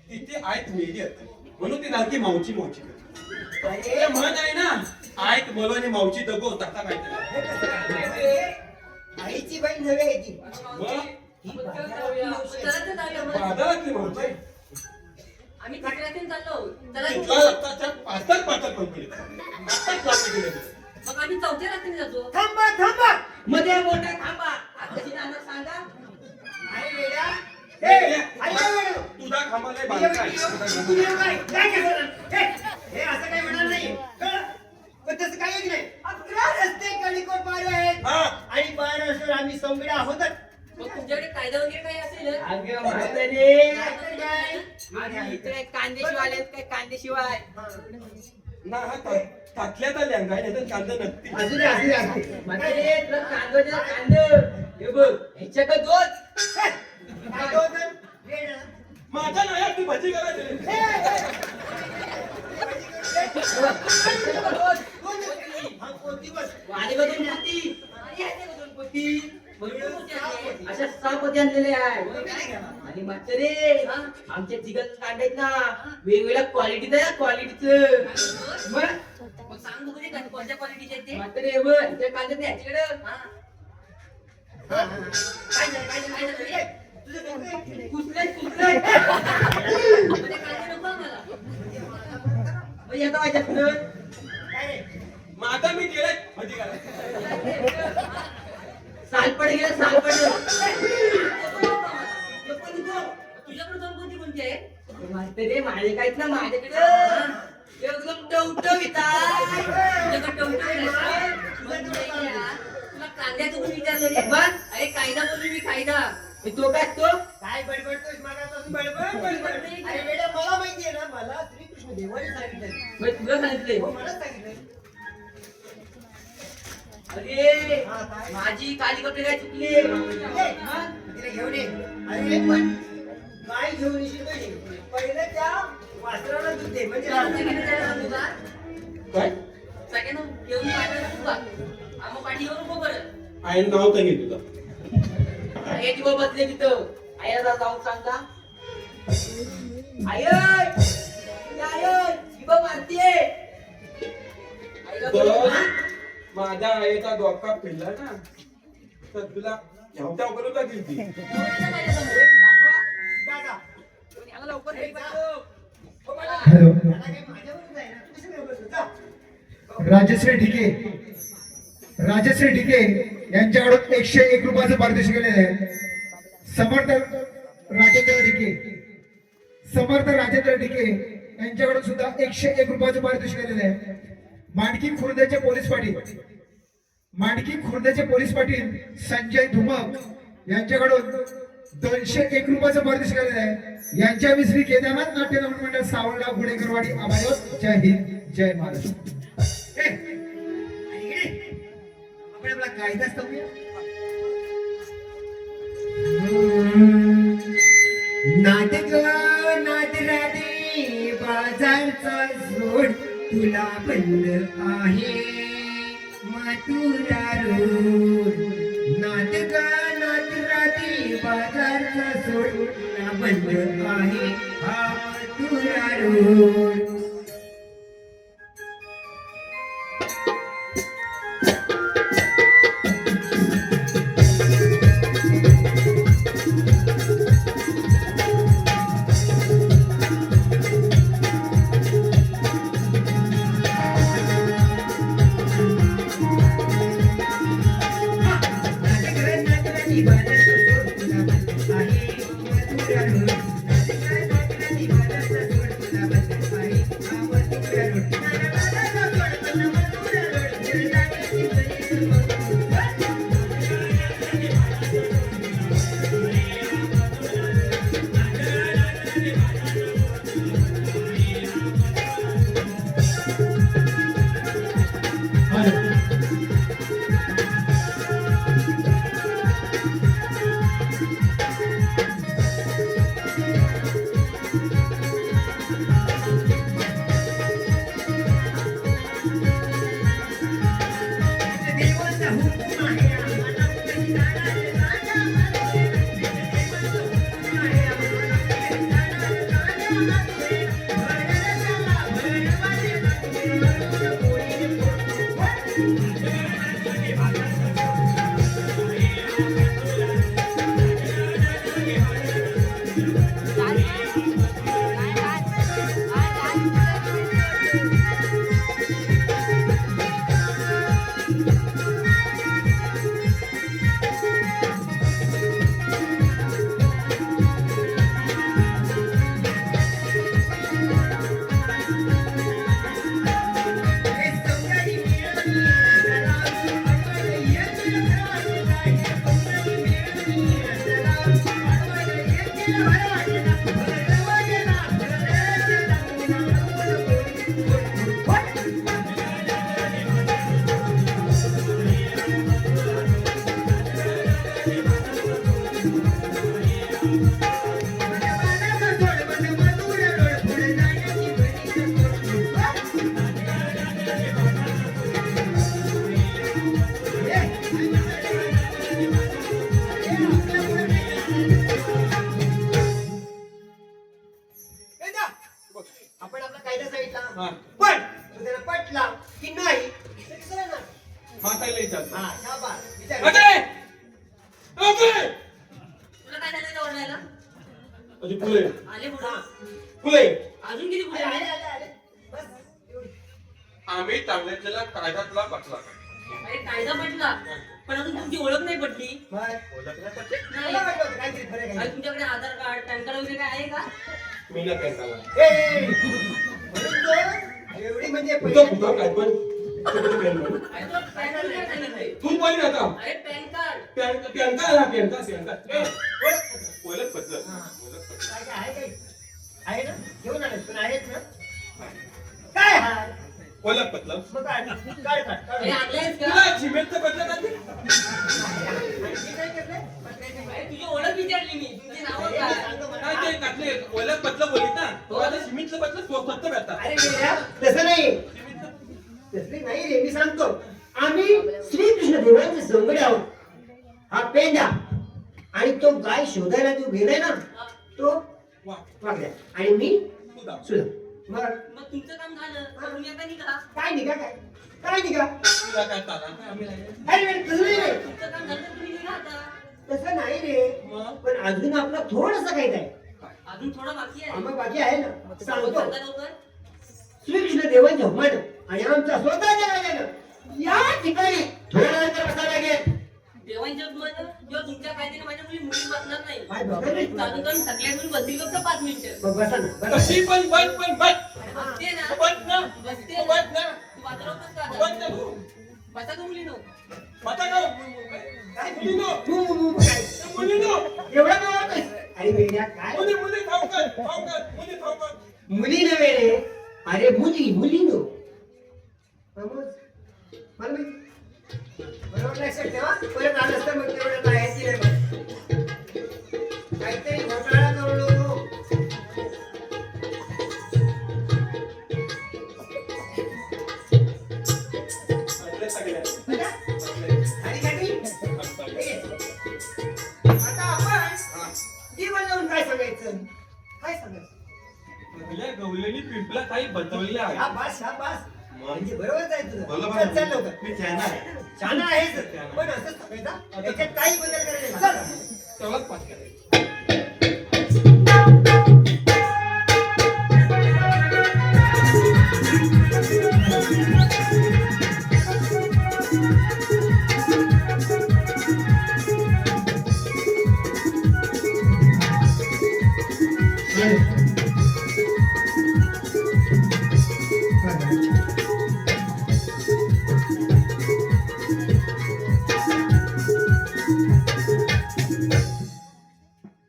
तिथे आयत मेली होती म्हणून ती नाकी मावची मावची करते. ते म्हण आहे ना आयत मला आणि मावची दगो तसा काय हे कसं काय? आईची बहीण नव्हे आहे ती. मग चला तर जाऊया मग. बाजारातली मावची आम्ही तिकड्यातून चाललो. चला तिथला तू. रक्ताच्या पातळ पातळ कंपनी आत्ताच लागली गेली. मग आम्ही चौथ्या रस्त्याने जातो. थांबा थांबा. मध्ये मोठा थांबा. आता कशी जाणार सांगा. आई वेड्या. ए, आई काय वेड्या? तुझा खांबाला तू बांधला आहे. येऊ काय? काय करणार? हे असं काही म्हणणार नाही. कळलं? पण तसं काहीच नाही. 11 रस्ते कलिकोट पार आहेत. हा. आणि 12 असून आम्ही संगड्या आहोतच. मग तुमच्याकडे कायदा वगैरे काही असेल? अगं म्हातारे. नाहीतर काय? आणि इकडे कांदेशिवाय आलेत काय कांदेशिवाय. ना हा तातल्यात आल्या काय नाही तर कांदा नक्की असू दे, असू दे, असू दे. म्हातारे तुला कांद्याच्या कांद. हे बघ ह्याच्याकडे दोन. हे, काय होतं? वेड्या. माझ्या नाही तू भजी करायची हे, हे. हा, कोणती बस? वाले का दोन पोती. आणि आहे ते दोन पोती. भरपूर मोठी आहे. अशा 6 पोती आणलेले आहे. काय घ्या? आणि म्हातारे हा? आमच्या जिगत कांद्यात ना वेगवेगळ्या क्वालिटीचं आहे क्वालिटीचं. मग मग सांग बघू दे का कोणत्या क्वालिटीचे आहेत ते? म्हातारे हे बघ त्या कांद्यात ह्याच्याकडं हा. हा, हा, हा. काय झालं काय झालं काय झालं रे? तुझं कसं आहे? कुसलंय कुसलंय. मग ते कांदे नको आम्हाला. मग येतं माझ्याकडं. काय रे? मग आता मी गेले भजी करायला सालपड गेलं सालपड. तुझ्याकडे दोन कोणती कोणती आहे? म्हातारे माझे काहीच ना माझ्याकडं एकदम टवटवीत आहे. तुझ्याकडे टवटवीत आहे का? मग तुला एक द्या. तुला कांद्याचं पण विचारलं रे. मग अरे कायदा बोलली मी कायदा. तो काय तो काय बडबडतोस मागापासून बडबड अरे मॅडम मला माहितीये ना मला श्रीकृष्ण देवाने सांगितलं मग तुला सांगितलंय हो मला सांगितलं अरे हा, काय? माझी काली कपडे काय चुकली. तिला घेऊन ये अरे पण काय घेऊन येशील तो ये. पहिलं त्या वासराला दूध दे म्हणजे सगळ्यांना जायला सांगू का? काय सगळ्यांना घेऊन पाठवायला सांगू का? आम्हा पाठी येऊ नको बरं. आहे नाव तर घे तुझं. हे दिवस बसले तिथं आईला जाऊन सांगा आय दिवा मारतीये आईला तर बोलव. माझ्या आईचा डोका फिरला ना तर तुला ह्यावट्याव करून लागेल ती. नवऱ्याला माझ्या समोर. दादा याला लवकर घरी पाठव. हो मला हॅलो त्याला काही माझ्यावरच आहे ना तू कसं काय बसतो जा राजश्री ढिके राजश्री ढिके यांच्याकडून 101 रुपयाचं पारितोषिक गेलेलं आहे. समर्थ राजेंद्र ढिके यांच्याकडून सुद्धा 101 रुपयाचं पारितोषिक गेलेलं आहे. मांडकी खुर्द्याचे पोलीस पाटील संजय धुमक यांच्याकडून 201 रुपयाचं पारितोषिक गेलेलं आहे. यांच्या श्री केदारनाथ नाट्य मंडळ सावळगाव गुडेकरवाडी आभार. जय हिंद जय महाराष्ट्र. ए, आणि इकडे आपण आपला कायदा सांगूया नाटक नाटराडी बाजारचा सोड तुला बंद आहे मथुरा रोड नाटक नाटराडी बाजारचा सोड तुला बंद आहे हा मथुरा रोड आपण आपला कायदा सांगितला हा. पण तो त्याला पटला की नाही तर कसं राहणार? मातायला विचारतो. हा, शाबास. विचार. अजय! अजय! तुला काय झालं इथं ओरडायला? अजय फुले आले पुढं. फुले अजून किती पुढे आले, आले? आले, आले, आले. बस, एवढी. आम्ही चांगल्यातला कायदा तुला पटला. अरे कायदा पटला पण अजून तुमची ओळख नाही पडली. बस. ओळखला पटले? नाही. मला वाटलं होतं काहीतरी फरक आहे. अरे तुमच्याकडे आधार कार्ड पॅन कार्ड वगैरे काय आहे का? मी ना काय झाला ए, म्हणून तो एवढी म्हणजे तुझं कुठं काय पण अरे तो पॅन कार्ड काय सांगितलंय? तू बोल ना आता अरे पॅन कार्ड. पॅन कार्ड ओळखपत्र काय काय आहे काही? आहे ना? घेऊन आलेस पण आहेत ना? काय आहे? ओळखपत्र मग काय? काय काय? अरे आणलंयस का? तुला सिमेंटचं बदल का ते? मी काय केलंय? अरे तुझी ओळख विचारली मी. तुमची नावं काय? काय ते टाकले ओळखपत्र बोलित ना तो आता सिमेंटचं बदल स्वस्त भेटतात अरे मेल्या, तसं नाही तसं नाही रे, मी सांगतो. आम्ही श्रीकृष्ण देवांचे सोंगडे आहोत. हा पेंडा आणि तो गाय शोधायला तू गेलाय ना, तो वा वागल्या आणि मी तुझा सुद्धा. मग मग तुमचं काम झालं. तर तुम्ही आता निघा. काय निघा काय काय निघा? तुला काय चाला काय आम्ही लागले? अरे वेळ तसं नाही रे, तुमचं काम झालं तर तुम्ही निघा आता. तसं नाही रे. मग? पण अजून आपलं थोडस काही नाही. अजून थोडं बाकी आहे. मग बाकी आहे ना, सांगतो. सांगा लवकर. श्रीकृष्ण देवांच्या मन आणि आमचा स्वतःच्या गाण्यानं या ठिकाणी थोड्या नंतर बसायला लागेल. देवांच्या मन किंवा तुमच्या कायद्याने माझ्या मुली मुली बसणार नाही. काय बघा रे. चालू करून सगळ्या मुली बसतील फक्त 5 मिनिटं. मग बसा ना, बसा. कशी पण बस बसते ना. बस ना बसते तू ना. बस ना तू वाजवलं होतंस का बस ना आता? तू बसा का मुलीनो? आता का मुलीनो काय? मुलीनो एवढं काय वाटतंय? अरे वेड्या काय? मुली ठाऊकर मुली नव्हे रे, अरे मुली नो. समज मला माहिती. बरोबर लक्षात ठेवा. परत आलं असतं मग तेवढं काय आहे की नाही बघ. काहीतरी घोटाळा करू नको. बघा. आणि काय नाही? आता आपण जीवन जाऊन काय सांगायचं? काय सांगायचं? गवलेली पिंपला काही बदलले आहे हा बास म्हणजे बरोबरच आहे तुझं. बरोबर चल, चल लवकर. मी छान आहे छान आहेच पण असं सांगायचं याच्यात काही बदल करायचे नाही. तेवढाच पाठ करायचं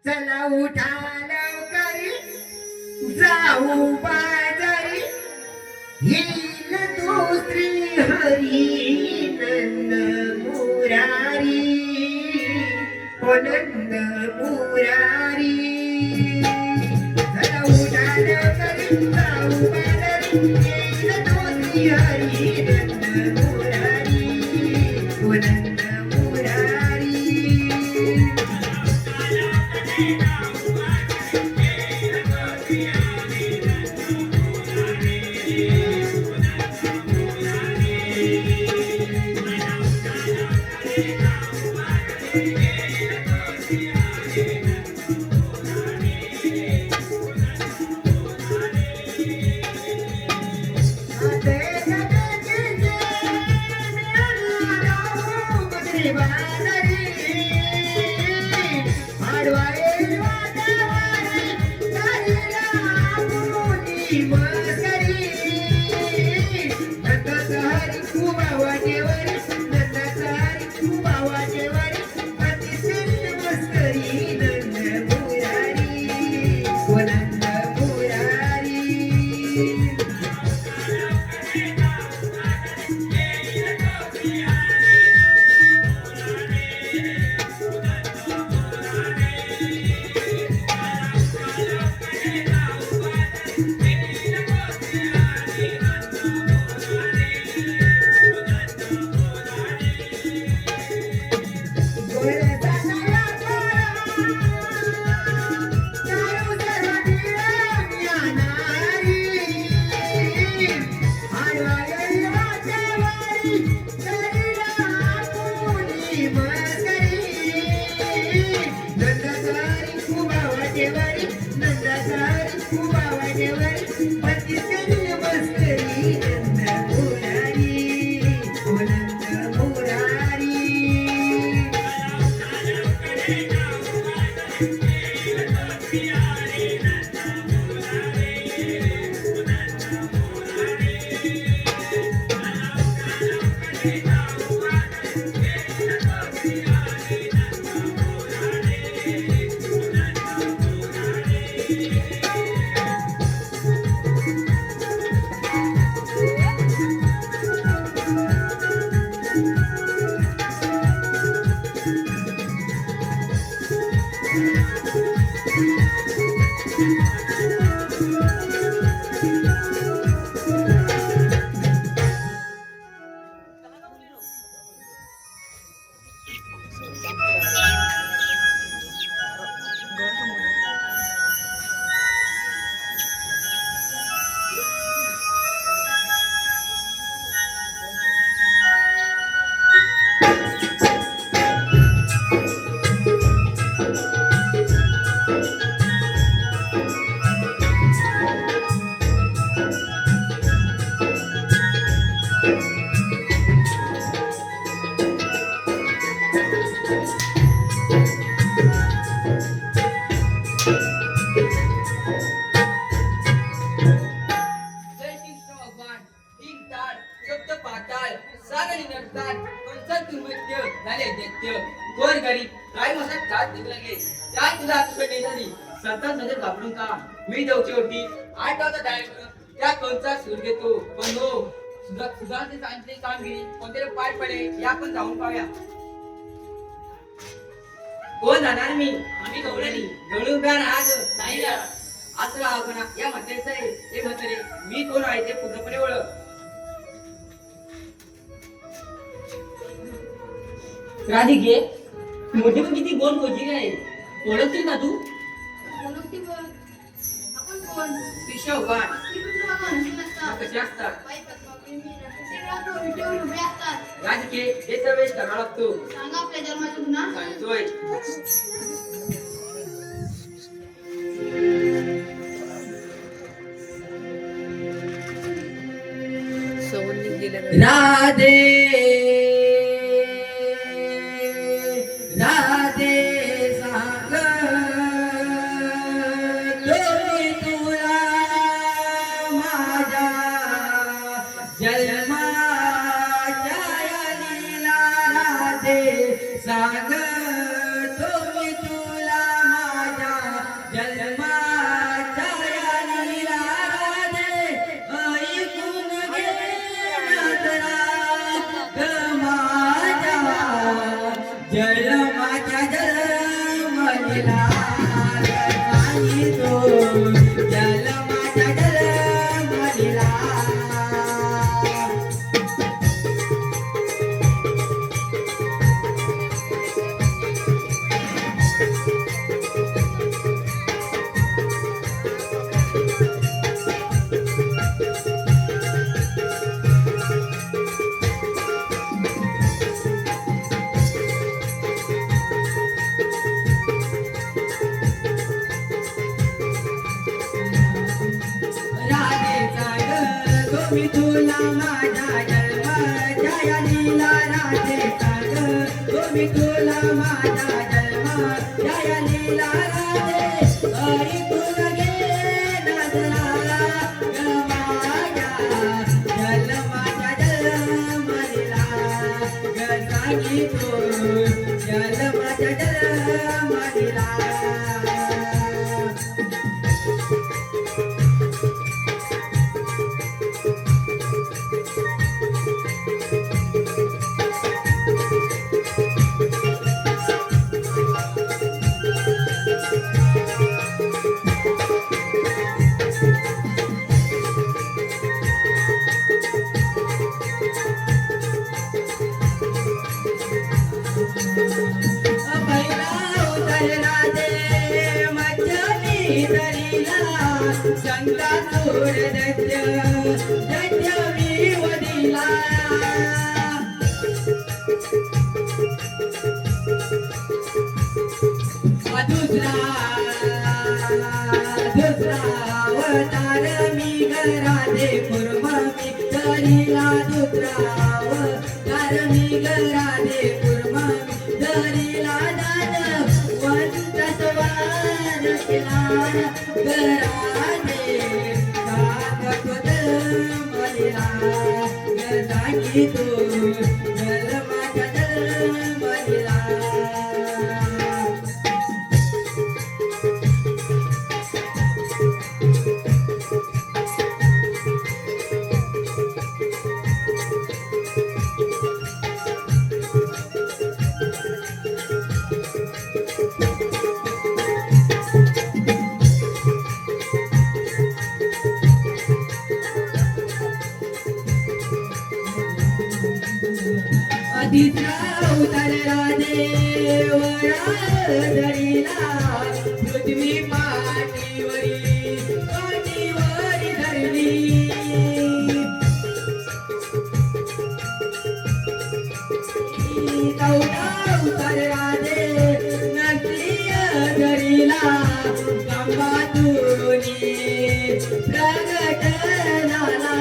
चला उठा लवकरी जाऊ बाजारी येईल दुसरी हरी नंद मुरारी ओ नंद मुरारी. चला उठा लवकरी जाऊ बाजारी येईल दुसरी हरी नंद मुरारी ओ नंद मुरारी. जय कृष्ण भगवान तीन ताळ सप्त पाताळ सागरी नडतात पंचात दुर्मत्य झाले दैत्य गोर गरीब काही मसात त्रास देऊ लागले त्या तुला आत्मकटी झाली संतान नजर घाबरून का मी देवची होती आठ वाजता डायरेक्ट त्या कंचा सूर घेतो पण हो सुधारते सांगितले कामगिरी कोणत्याला पाय पडे या आपण जाऊन पाहूया कोण जाणार मी आम्ही गवळणी गवळी उभ्या राहत नाही असं राहावं ना या म्हातारीचं आहे ते म्हातारे मी कोण आहे ते पूर्णपणे ओळख राधिके मोठी पण किती गोड बोलली आहे ओळखते का तू ओळखते बघ. आपण कोण? कृष्ण भगवान श्रीकृष्ण भगवान असे नसतात. कसे असतात बाई पद्मावती मीरा शरीरात विटेवर उभे असतात. राजके हे प्रवेश करावा लागतो सांगा आपल्या जन्माचे गुन्हा. सांगतोय राधे राधे सांग तोरी तुला माझ्या जन्माच्या लीला राधे सांग तोरी तुला माझ्या जन्माच्या लीला राधे ऐकून घे नजरा ग माझ्या जन्माच्या जन्मलीला नाही तो जन्माच्या जन्मलीला राधेचा ग गोमी तुला माझ्या जन्माच्या लीला राधेचा ग गोमी तुला माझ्या जन्माच्या लीला राधे ऐकून घे नजरा ग माझ्या जन्माच्या जन्मलीला ग सांगितो जन्माच्या जन्मलीला संता चोर दत्य दत्य मी वदिला दुसरा अवतार मी घरादे कुर्मा मी धरिला दुसरा अवतार मी घरादे कुर्मा मी धरिला दाद वंत सवार केला घरादे काकपद मलिला गजाकी तो जलमाच्या जलमलिला उतरला देवरा धरिला पृथ्वी पाठीवरी धरली उतरला दे नसली धरिला गंगातुनी प्रगट झाला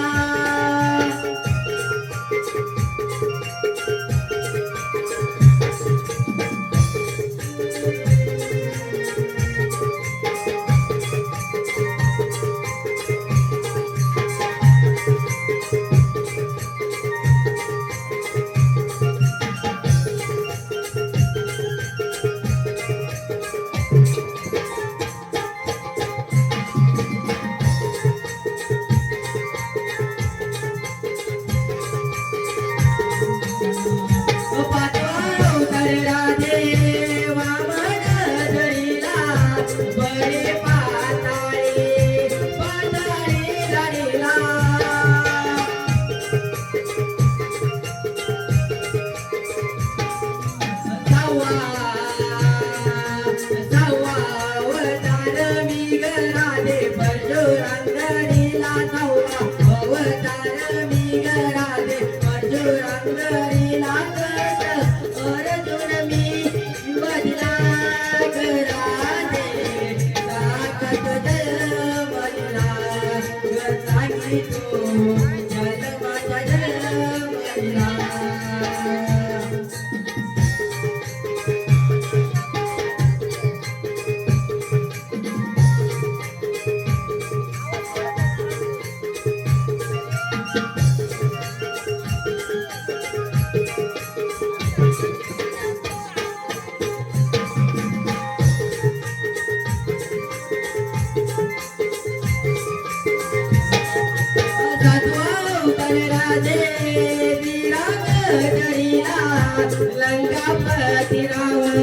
लंकापती रावण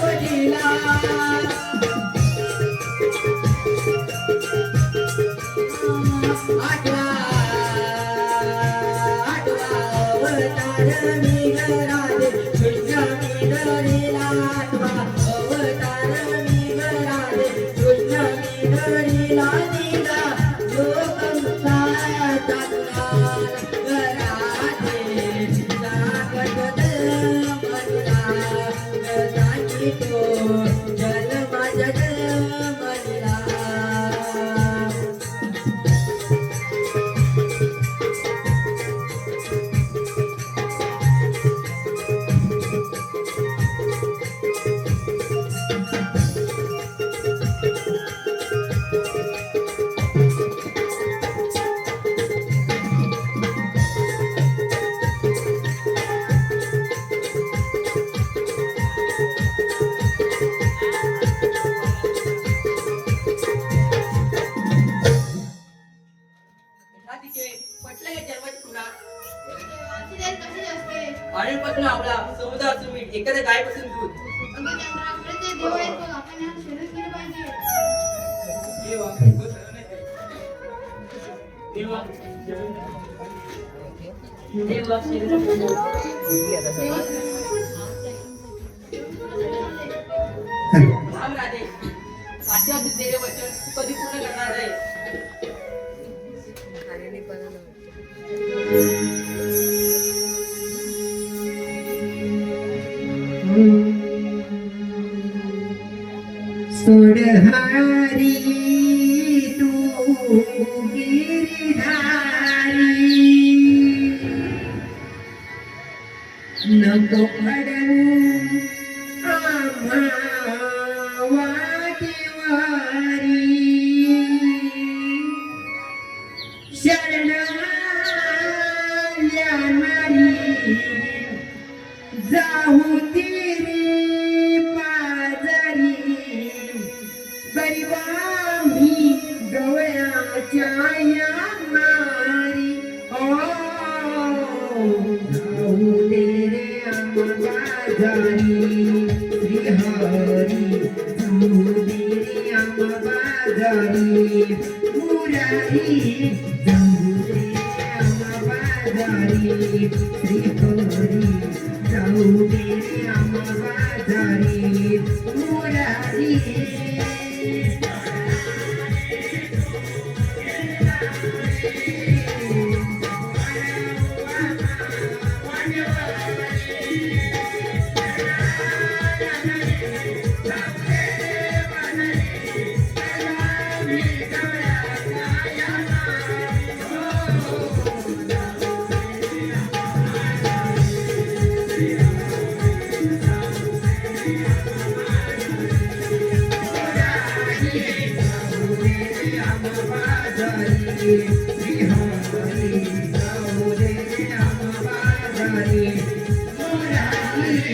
वडिला आठवा अवतार मी घराले कृष्ण मी घरीला आठवा अवतार मी घराले कृष्ण मी घरीला दिला लोकंचा एखाद्या गायपासून दूध थांब राधे पाठ्या दिलेले वचन कधी पूर्ण करणार आहे सोडहारी तू गिरधारी नको पडू आम्हा वाटेवारी शरणाल्या नारी जाऊ तिरी पाजारी गरिबांनी गवळ्याच्या या मारी जाऊ दे रे बाजारी श्रीहरी जाऊ दे रे बाजारी मुरारी जाऊ दे रे बाजारी श्रीहरी जाऊ दे रे बाजारी मुरारी श्रीहरी जाऊ दे आम्हा बाजारी मुरारी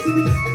Thank you.